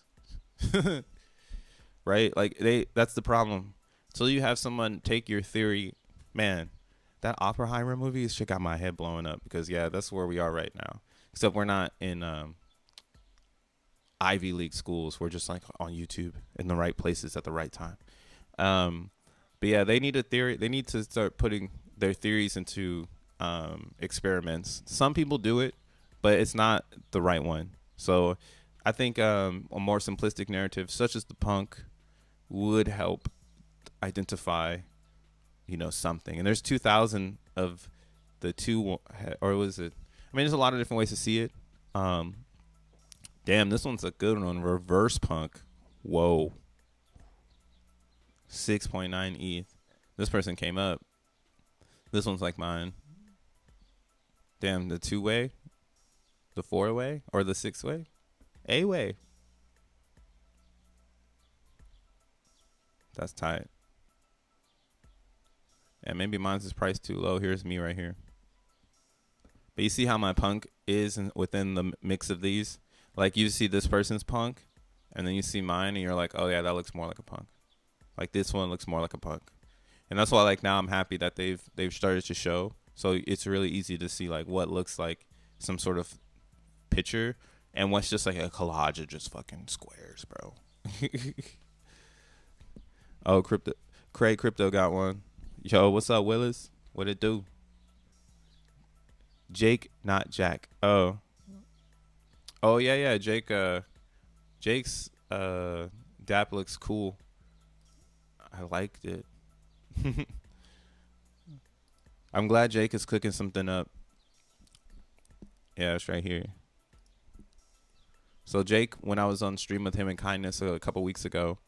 Right? Like, that's the problem. So you have someone take your theory. Man, that Oppenheimer movie shit got my head blowing up because, yeah, that's where we are right now. Except we're not in Ivy League schools. We're just like on YouTube in the right places at the right time. But yeah, they need a theory. They need to start putting their theories into experiments. Some people do it, but it's not the right one. So I think a more simplistic narrative such as the punk would help identify, something. And there's 2,000 of the 2, or was it? I mean, there's a lot of different ways to see it. Damn, this one's a good one. Reverse punk. Whoa. 6.9 ETH. This person came up. This one's like mine. Damn, the 2-way, the 4-way, or the 6-way, A-way. That's tight. And maybe mine's is priced too low. Here's me right here. But you see how my punk is within the mix of these? Like, you see this person's punk, and then you see mine, and you're like, oh, yeah, that looks more like a punk. Like, this one looks more like a punk. And that's why, like, now I'm happy that they've started to show. So it's really easy to see, like, what looks like some sort of picture and what's just like a collage of just fucking squares, bro. Oh, Crypto got one. Yo, what's up, Willis? What it do? Jake, not Jack. Oh, yeah. Jake's dApp looks cool. I liked it. I'm glad Jake is cooking something up. Yeah, it's right here. So Jake, when I was on stream with him and Kindness a couple weeks ago,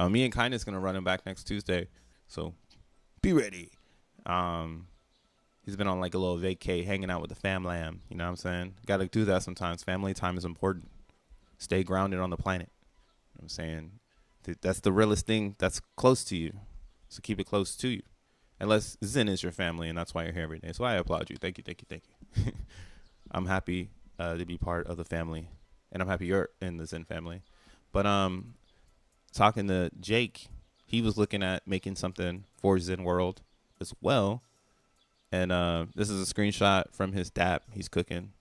me and Kindness gonna run him back next Tuesday. So be ready. He's been on like a little vacay, hanging out with the family. You know what I'm saying? Got to do that sometimes. Family time is important. Stay grounded on the planet. You know what I'm saying? That's the realest thing that's close to you. So keep it close to you. Unless Zen is your family, and that's why you're here every day. So I applaud you. Thank you. I'm happy to be part of the family, and I'm happy you're in the Zen family. But talking to Jake, he was looking at making something for Zen World as well. And this is a screenshot from his dap. He's cooking.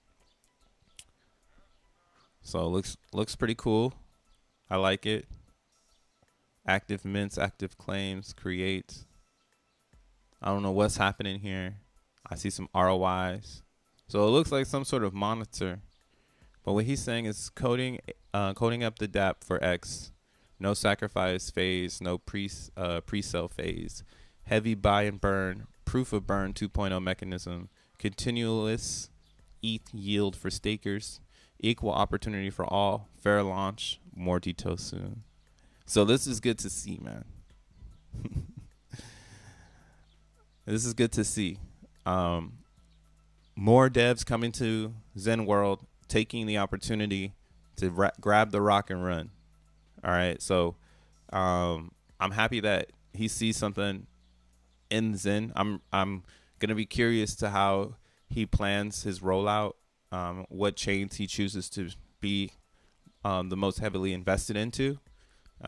So it looks pretty cool. I like it. Active mints, active claims, create. I don't know what's happening here. I see some ROIs. So it looks like some sort of monitor. But what he's saying is coding up the dApp for X. No sacrifice phase, no pre-sell phase. Heavy buy and burn, proof of burn 2.0 mechanism. Continuous ETH yield for stakers. Equal opportunity for all. Fair launch. More details soon. So this is good to see, man. This is good to see. More devs coming to Zen World, taking the opportunity to grab the rock and run. All right, so I'm happy that he sees something in Zen. I'm gonna be curious to how he plans his rollout, what chains he chooses to be the most heavily invested into.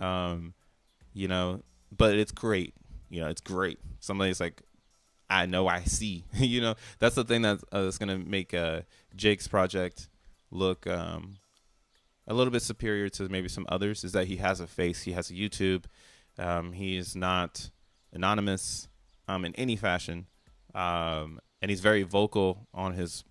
You know, but it's great. You know, it's great. Somebody's like, I know, I see. You know, that's the thing that's going to make Jake's project look a little bit superior to maybe some others, is that he has a face. He has a YouTube. He is not anonymous in any fashion. And he's very vocal on his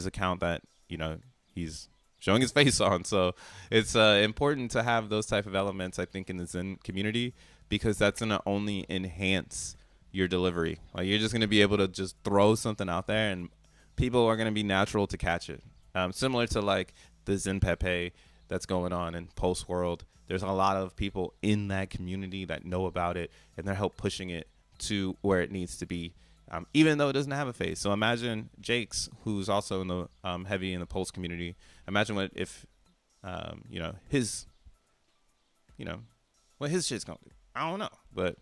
account that, you know, he's showing his face on. So it's important to have those type of elements, I think, in the Zen community, because that's going to only enhance your delivery. Like, you're just going to be able to just throw something out there and people are going to be natural to catch it. Similar to like the Zen P.o.P that's going on in Pulse World. There's a lot of people in that community that know about it and they're help pushing it to where it needs to be. Even though it doesn't have a face. So imagine Jake's, who's also in the heavy in the Pulse community. Imagine what if, you know, his, you know, what his shit's gonna do. I don't know, but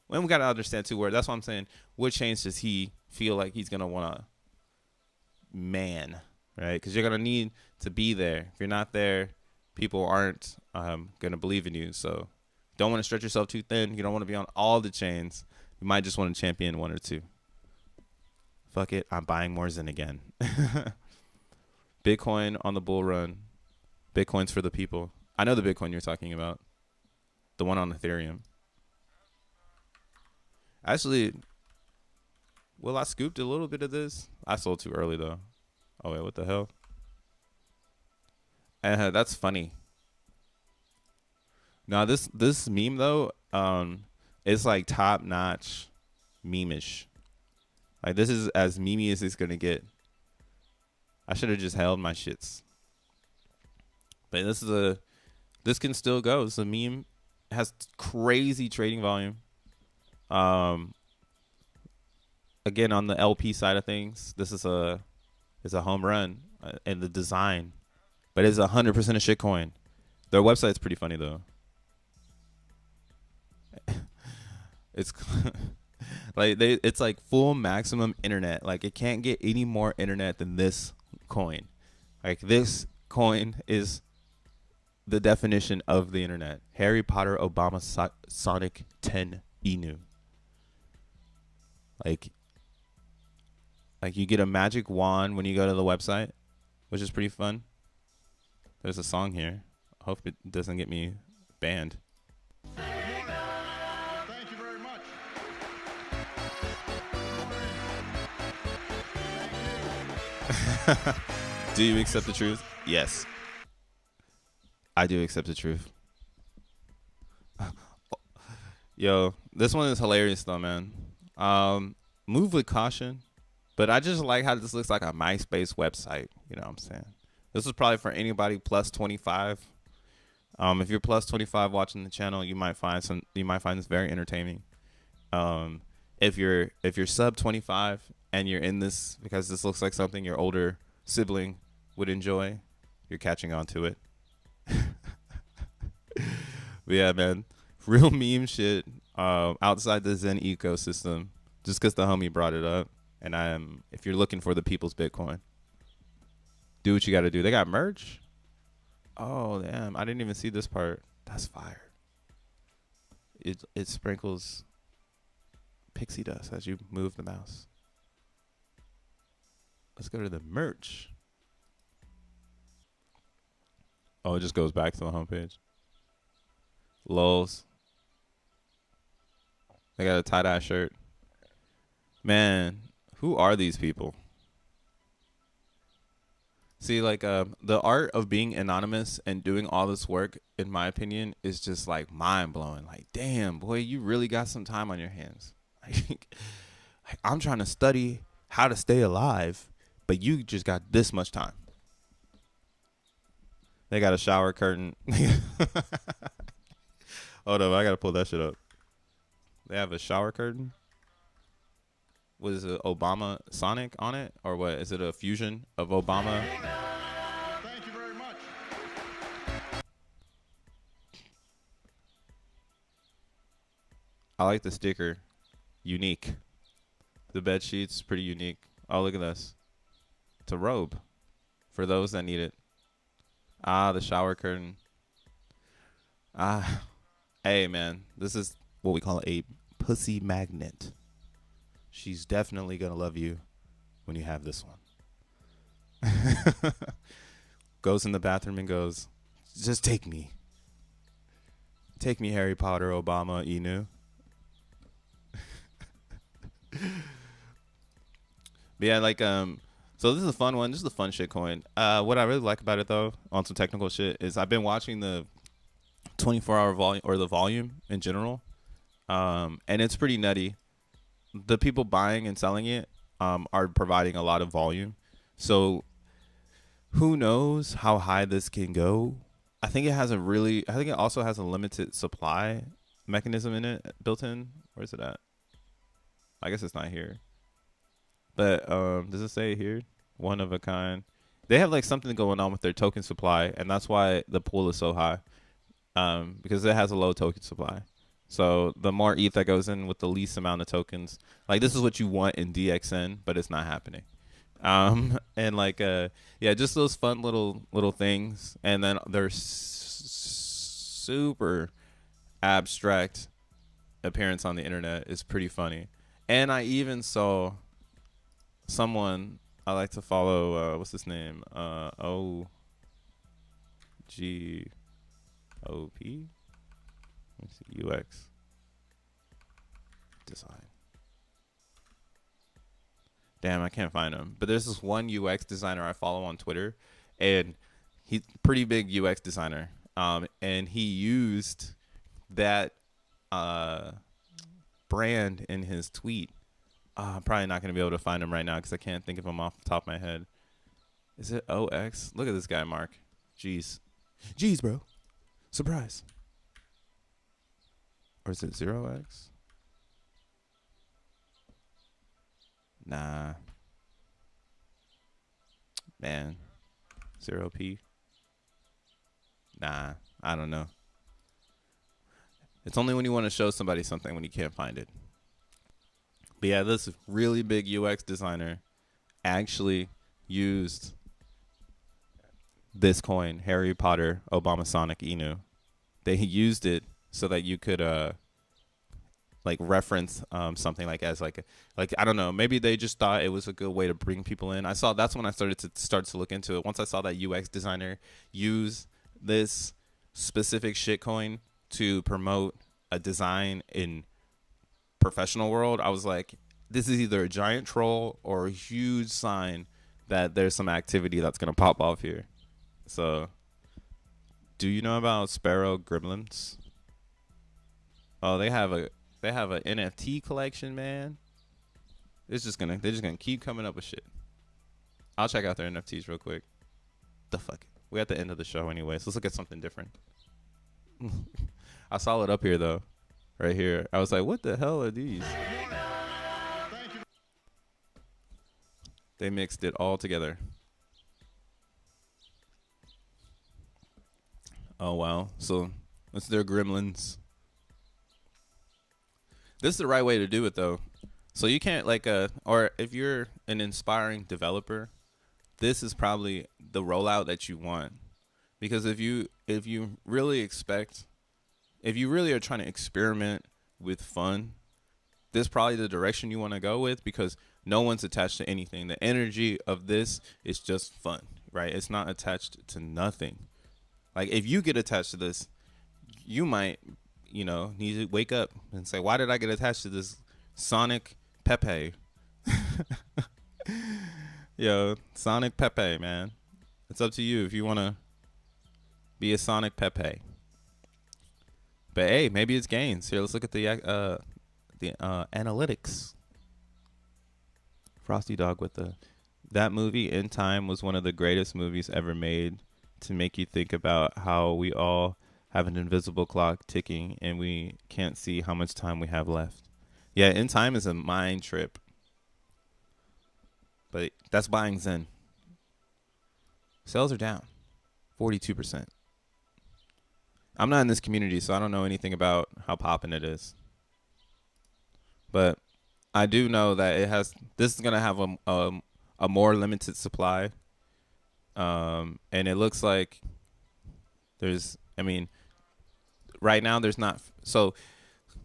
when we gotta understand too, where that's what I'm saying. What change does he feel like he's gonna wanna man, right? Because you're gonna need to be there. If you're not there, people aren't gonna believe in you. So don't want to stretch yourself too thin. You don't want to be on all the chains. You might just want to champion one or two. Fuck it, I'm buying more Zen again. Bitcoin on the bull run. Bitcoin's for the people. I know the Bitcoin you're talking about. The one on Ethereum. Actually, well, I scooped a little bit of this. I sold too early, though. Oh, wait, what the hell? That's funny. Now, this meme, though, it's like top-notch meme-ish. Like, this is as memey as it's going to get. I should have just held my shits. But this can still go. It's a meme. It has crazy trading volume. Again, on the LP side of things, this is a home run in the design. But it's 100% a shitcoin. Their website's pretty funny, though. It's... like it's like full maximum internet. Like, it can't get any more internet than this coin. Like, this coin is the definition of the internet. Harry Potter, Obama, Sonic 10 Inu. Like you get a magic wand when you go to the website, which is pretty fun. There's a song here. I hope it doesn't get me banned. Do you accept the truth? Yes. I do accept the truth. Yo, this one is hilarious though, man. Move with caution. But I just like how this looks like a MySpace website. You know what I'm saying? This is probably for anybody plus 25. If you're plus 25 watching the channel, you might find this very entertaining. If you're sub 25 and you're in this because this looks like something your older sibling would enjoy, you're catching on to it. But yeah, man, real meme shit outside the Zen ecosystem, just because the homie brought it up. And if you're looking for the people's Bitcoin, do what you got to do. They got merch. Oh damn, I didn't even see this part. That's fire. It sprinkles pixie dust as you move the mouse. Let's go to the merch. Oh, it just goes back to the homepage. Lulz. They got a tie-dye shirt. Man, who are these people? See, like, the art of being anonymous and doing all this work, in my opinion, is just, like, mind-blowing. Like, damn, boy, you really got some time on your hands. Like, I'm trying to study how to stay alive, but you just got this much time. They got a shower curtain. Hold up, I got to pull that shit up. They have a shower curtain. What is it, Obama Sonic on it? Or what? Is it a fusion of Obama? Thank you very much. I like the sticker. Unique. The bed sheets, pretty unique. Oh, look at this. It's a robe for those that need it. Ah, the shower curtain. Ah, hey, man. This is what we call a pussy magnet. She's definitely going to love you when you have this one. Goes in the bathroom and goes, just take me. Take me, Harry Potter, Obama, Inu. But yeah, like, so this is a fun one. This is a fun shit coin. What I really like about it, though, on some technical shit, is I've been watching the 24-hour volume, or the volume in general, and it's pretty nutty. The people buying and selling it are providing a lot of volume. So who knows how high this can go? I think it also has a limited supply mechanism in it, built in. Where's it at? I guess it's not here. But does it say here? One of a kind. They have like something going on with their token supply, and that's why the pool is so high. Because it has a low token supply. So the more ETH that goes in with the least amount of tokens, like this is what you want in DXN, but it's not happening. And like, yeah, just those fun little things. And then their super abstract appearance on the internet is pretty funny. And I even saw someone I like to follow, what's his name? P.o.P. Let's see, UX design. Damn, I can't find him. But there's this one UX designer I follow on Twitter, and he's a pretty big UX designer. And he used that brand in his tweet. I'm probably not going to be able to find him right now because I can't think of him off the top of my head. Is it OX? Look at this guy, Mark. Jeez, bro. Surprise. Or is it 0x? Nah. Man. 0p? Nah. I don't know. It's only when you want to show somebody something when you can't find it. But yeah, this really big UX designer actually used this coin, Harry Potter, Obama Sonic, Inu. They used it so that you could like reference something like as like I don't know, maybe they just thought it was a good way to bring people in. That's when I started to look into it. Once I saw that UX designer use this specific shitcoin to promote a design in professional world, I was like, this is either a giant troll or a huge sign that there's some activity that's gonna pop off here. So, do you know about Sparrow Gremlins? Oh, they have a NFT collection, man. They're just gonna keep coming up with shit. I'll check out their NFTs real quick. The fuck? We're at the end of the show anyway, so let's look at something different. I saw it up here though, right here. I was like, what the hell are these? They mixed it all together. Oh wow! So that's their gremlins. This is the right way to do it though. So you can't like or if you're an inspiring developer, this is probably the rollout that you want. Because if you really are trying to experiment with fun, this is probably the direction you want to go with, because No one's attached to anything. The energy of this is just fun, right? It's not attached to nothing. Like if you get attached to this, you might, need to wake up and say, why did I get attached to this Sonic Pepe? Yo, Sonic Pepe, man. It's up to you if you want to be a Sonic Pepe. But hey, maybe it's gains. Here, let's look at the analytics. Frosty Dog with that movie In Time was one of the greatest movies ever made to make you think about how we all have an invisible clock ticking and we can't see how much time we have left. Yeah, In Time is a mind trip. But that's buying Zen. Sales are down 42%. I'm not in this community, so I don't know anything about how popping it is. But I do know that this is going to have a more limited supply. And it looks like right now there's not. So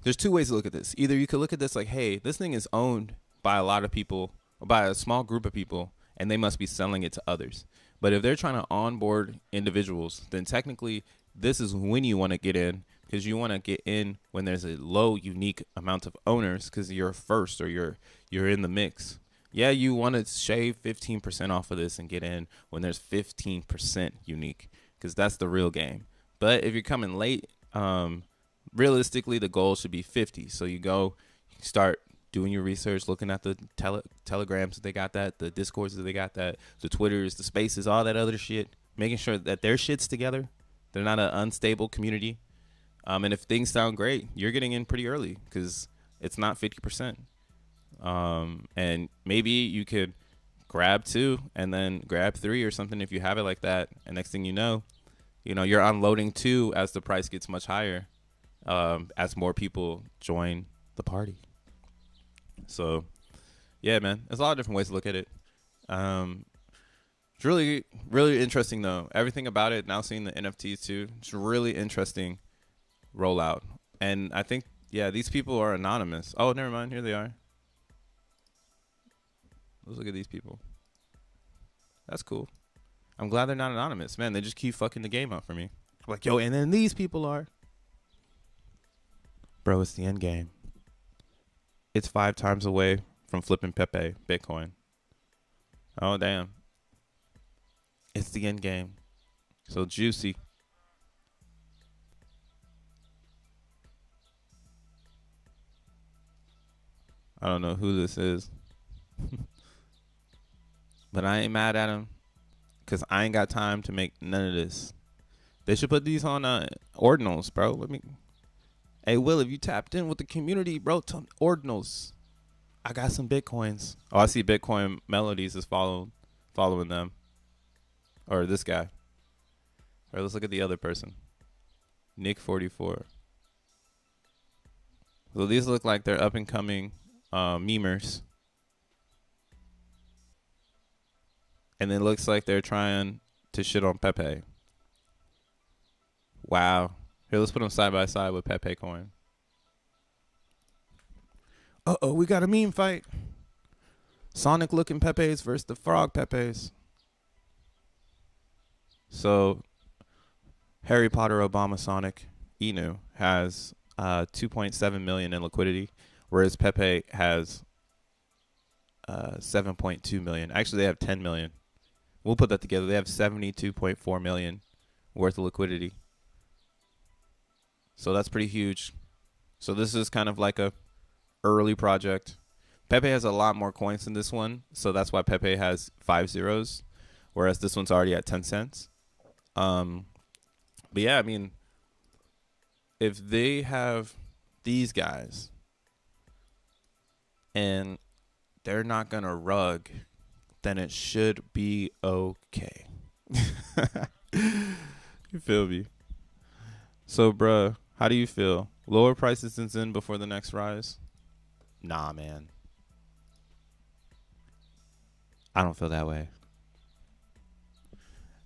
there's two ways to look at this. Either you could look at this like, hey, this thing is owned by a lot of people, or by a small group of people, and they must be selling it to others. But if they're trying to onboard individuals, then technically this is when you want to get in, because you want to get in when there's a low unique amount of owners, because you're first or you're in the mix. Yeah, you want to shave 15% off of this and get in when there's 15% unique, because that's the real game. But if you're coming late, realistically the goal should be 50. So you start doing your research, looking at the telegrams that they got that, the discords that they got that, the Twitters, the spaces, all that other shit, making sure that their shit's together. They're not an unstable community. And if things sound great, you're getting in pretty early because it's not 50%. And maybe you could grab 2 and then grab 3 or something if you have it like that. And next thing you know, you're unloading 2 as the price gets much higher, as more people join the party. So, yeah, man, there's a lot of different ways to look at it. It's really, really interesting, though. Everything about it, now seeing the NFTs, too, it's a really interesting rollout. And I think, yeah, these people are anonymous. Oh, never mind. Here they are. Let's look at these people. That's cool. I'm glad they're not anonymous. Man, they just keep fucking the game up for me. Like, yo, and then these people are. Bro, it's the end game. It's 5 times away from flipping Pepe Bitcoin. Oh, damn. It's the end game. So juicy. I don't know who this is. But I ain't mad at him, because I ain't got time to make none of this. They should put these on ordinals, bro. Hey, Will, if you tapped in with the community, bro, ordinals. I got some Bitcoins. Oh, I see Bitcoin Melodies is following them. Or this guy. All right, let's look at the other person. Nick44. So these look like they're up and coming memers. And it looks like they're trying to shit on Pepe. Wow. Here, let's put them side by side with Pepe Coin. Uh-oh, we got a meme fight. Sonic-looking Pepes versus the frog Pepes. So, Harry Potter, Obama, Sonic, Inu has 2.7 million in liquidity, whereas Pepe has 7.2 million. Actually, they have 10 million. We'll put that together. They have 72.4 million worth of liquidity. So that's pretty huge. So this is kind of like a early project. Pepe has a lot more coins than this one, so that's why Pepe has 5 zeros, whereas this one's already at 10 cents. But yeah, I mean, if they have these guys and they're not gonna rug, then it should be okay. You feel me? So, bruh, how do you feel? Lower prices than Zen before the next rise? Nah, man. I don't feel that way.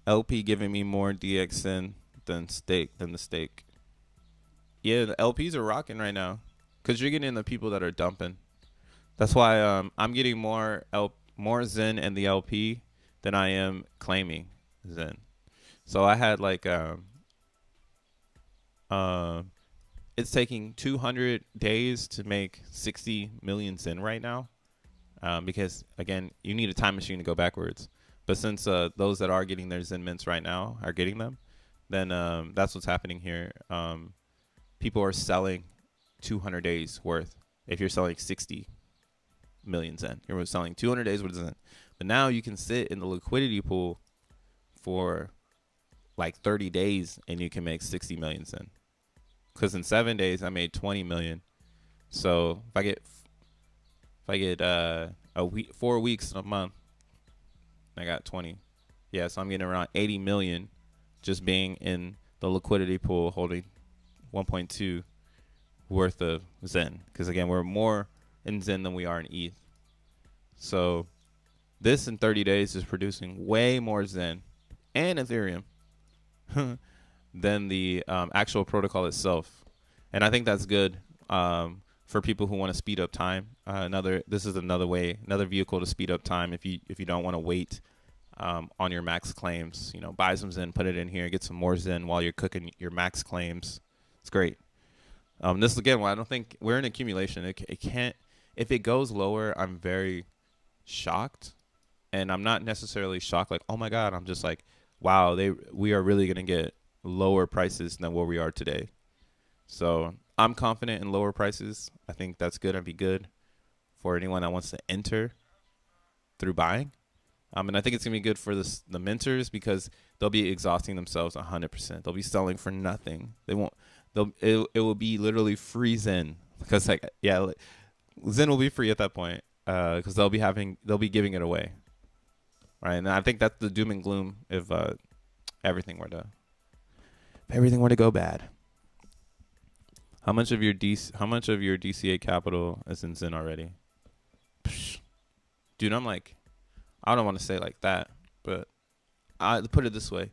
LP giving me more DXN than the stake. Yeah, the LPs are rocking right now, because you're getting the people that are dumping. That's why I'm getting more Zen in the LP than I am claiming Zen. So I had like uh, it's taking 200 days to make 60 million Zen right now. Because again, you need a time machine to go backwards. But since those that are getting their Zen mints right now are getting them, then that's what's happening here. People are selling 200 days worth. If you're selling 60 million Zen, you're selling 200 days worth of Zen. But now you can sit in the liquidity pool for like 30 days and you can make 60 million Zen. Because in 7 days I made 20 million. So if I get a week, 4 weeks in a month, I got 20. Yeah, so I'm getting around 80 million just being in the liquidity pool holding 1.2 worth of Zen. Because again, we're more in Zen than we are in ETH. So this in 30 days is producing way more Zen and Ethereum than the actual protocol itself. And I think that's good for people who want to speed up time. This is another vehicle to speed up time if you don't want to wait on your max claims. You know, buy some Zen, put it in here, get some more Zen while you're cooking your max claims. It's great. This again, well, I don't think we're in accumulation. It can't. If it goes lower, I'm very shocked, and I'm not necessarily shocked like, oh my god. I'm just like, wow, we are really gonna get lower prices than where we are today. So I'm confident in lower prices. I think that's good. It'd be good for anyone that wants to enter through buying. And I think it's gonna be good for the mentors because they'll be exhausting themselves 100%. They'll be selling for nothing. They won't. It will be literally free Zen because Zen will be free at that point because they'll be giving it away, right? And I think that's the doom and gloom if everything were to go bad. How much of your DCA capital is in Zen already? Psh. Dude, I'm like, I don't want to say it like that, but I put it this way.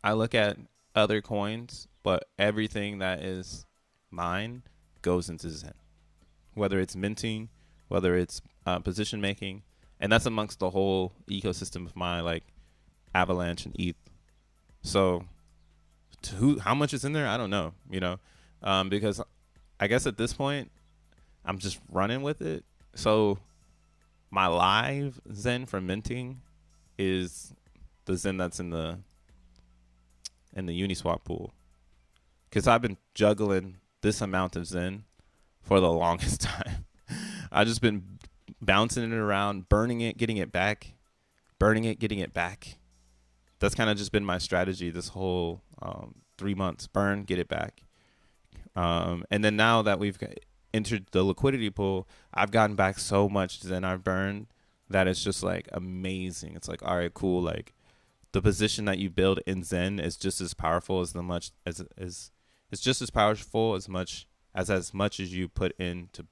I look at other coins, but everything that is mine goes into Zen. Whether it's minting, whether it's position making, and that's amongst the whole ecosystem of my like Avalanche and ETH. So how much is in there? I don't know, because I guess at this point I'm just running with it. So my live Zen from minting is the Zen that's in the Uniswap pool. Because I've been juggling this amount of Zen for the longest time. I've just been bouncing it around, burning it, getting it back, burning it, getting it back. That's kind of just been my strategy this whole 3 months. Burn, get it back. And then now that we've entered the liquidity pool, I've gotten back so much Zen I've burned that it's just like amazing. It's like, all right, cool. Like the position that you build in Zen is just as powerful as it's just as powerful as much as you put in to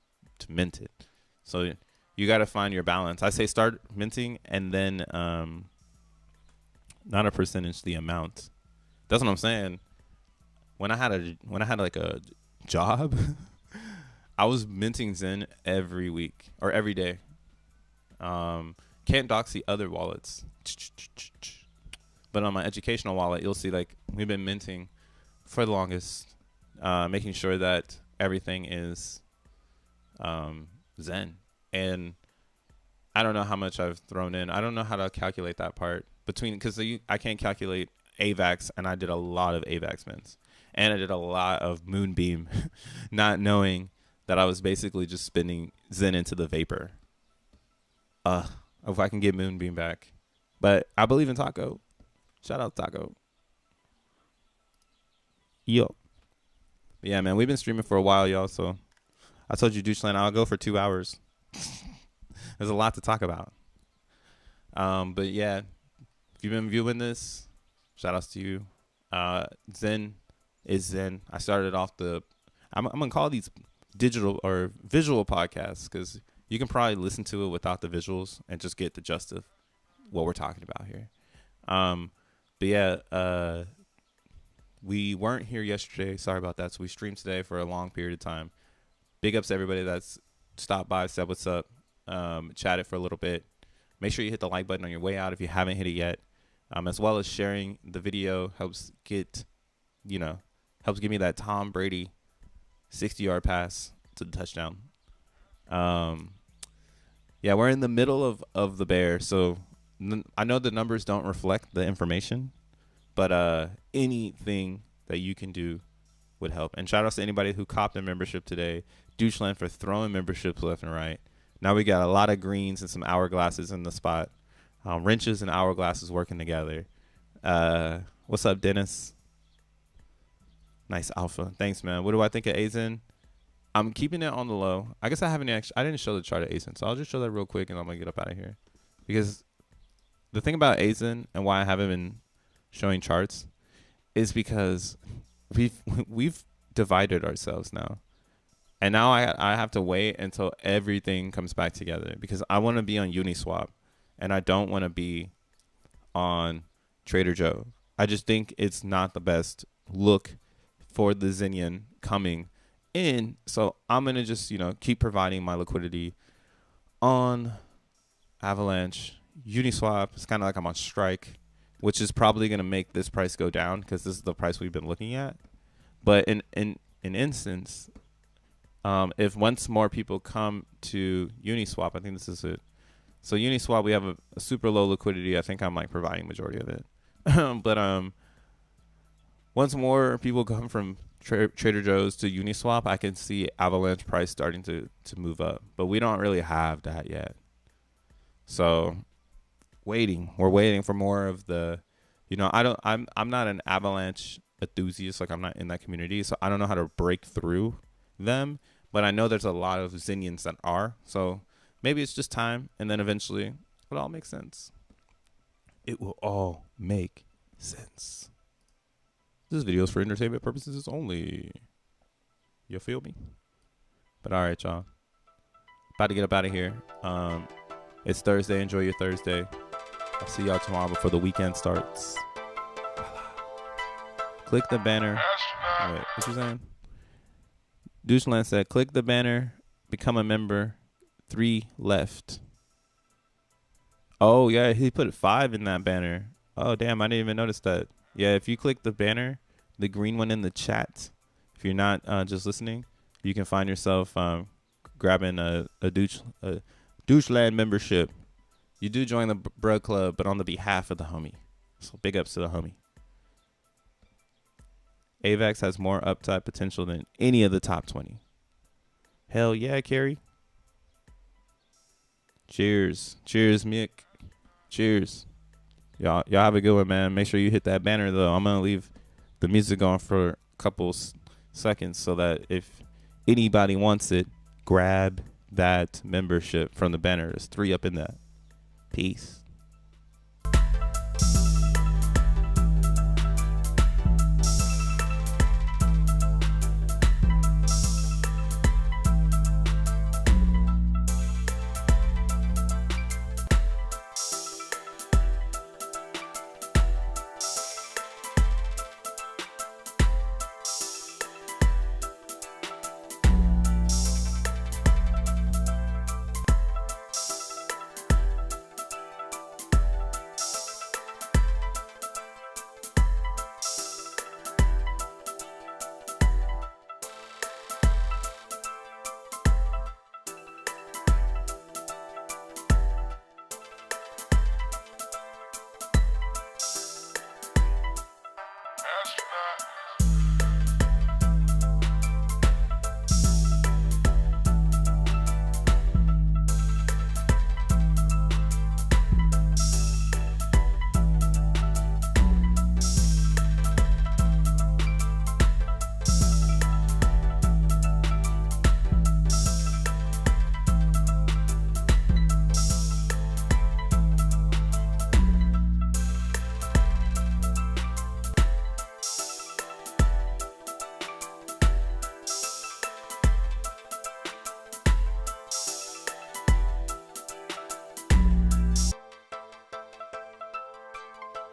mint it. So you got to find your balance. I say start minting and then not a percentage, the amount. That's what I'm saying. When I had like a job, I was minting Zen every week or every day. Can't dox the other wallets. But on my educational wallet, you'll see like we've been minting for the longest, making sure that everything is Zen. And I don't know how much I've thrown in. I don't know how to calculate that part because I can't calculate AVAX, and I did a lot of AVAX mints. And I did a lot of Moonbeam, not knowing that I was basically just spinning Zen into the vapor. If I can get Moonbeam back. But I believe in Taco. Shout out Taco. Yo. Yeah, man, we've been streaming for a while, y'all. So I told you, Doucheland, I'll go for 2 hours. There's a lot to talk about. But yeah, if you've been viewing this, shout outs to you. Zen is Zen. I started off I'm going to call these digital or visual podcasts because you can probably listen to it without the visuals and just get the gist of what we're talking about here. But yeah, we weren't here yesterday. Sorry about that. So we streamed today for a long period of time. Big ups to everybody that's stop by, said what's up, chatted for a little bit. Make sure you hit the like button on your way out if you haven't hit it yet, as well as sharing the video helps give me that Tom Brady 60-yard pass to the touchdown. Yeah, we're in the middle of the bear, so I know the numbers don't reflect the information, but anything that you can do would help. And shout out to anybody who copped a membership today. Doucheland for throwing memberships left and right. Now we got a lot of greens and some hourglasses in the spot. Wrenches and hourglasses working together. What's up, Dennis? Nice alpha. Thanks, man. What do I think of XEN? I'm keeping it on the low. I guess I didn't show the chart of XEN, so I'll just show that real quick and I'm gonna get up out of here. Because the thing about XEN and why I haven't been showing charts is because we've divided ourselves now. And now I have to wait until everything comes back together because I want to be on Uniswap and I don't want to be on Trader Joe. I just think it's not the best look for the Xenian coming in. So I'm going to just, keep providing my liquidity on Avalanche. Uniswap, it's kind of like I'm on strike, which is probably going to make this price go down because this is the price we've been looking at. But in instance, if once more people come to Uniswap, I think this is it. So Uniswap, we have a super low liquidity. I think I'm like providing majority of it. But once more people come from Trader Joe's to Uniswap, I can see Avalanche price starting to move up. But we don't really have that yet. So we're waiting for more of the, I'm not an Avalanche enthusiast. Like I'm not in that community. So I don't know how to break through them. But I know there's a lot of Xenians that are. So maybe it's just time. And then eventually it'll all make sense. It will all make sense. This video is for entertainment purposes only. You feel me? But all right, y'all. About to get up out of here. It's Thursday. Enjoy your Thursday. I'll see y'all tomorrow before the weekend starts. Click the banner. Wait, what you saying? Doucheland said, click the banner, become a member, 3 left. Oh, yeah, he put 5 in that banner. Oh, damn, I didn't even notice that. Yeah, if you click the banner, the green one in the chat, if you're not just listening, you can find yourself grabbing a Doucheland membership. You do join the Bruh Club, but on the behalf of the homie. So big ups to the homie. AVAX has more upside potential than any of the top 20. Hell yeah, Carrie. Cheers. Cheers, Mick. Cheers. Y'all have a good one, man. Make sure you hit that banner, though. I'm going to leave the music on for a couple seconds so that if anybody wants it, grab that membership from the banner. There's 3 up in that. Peace.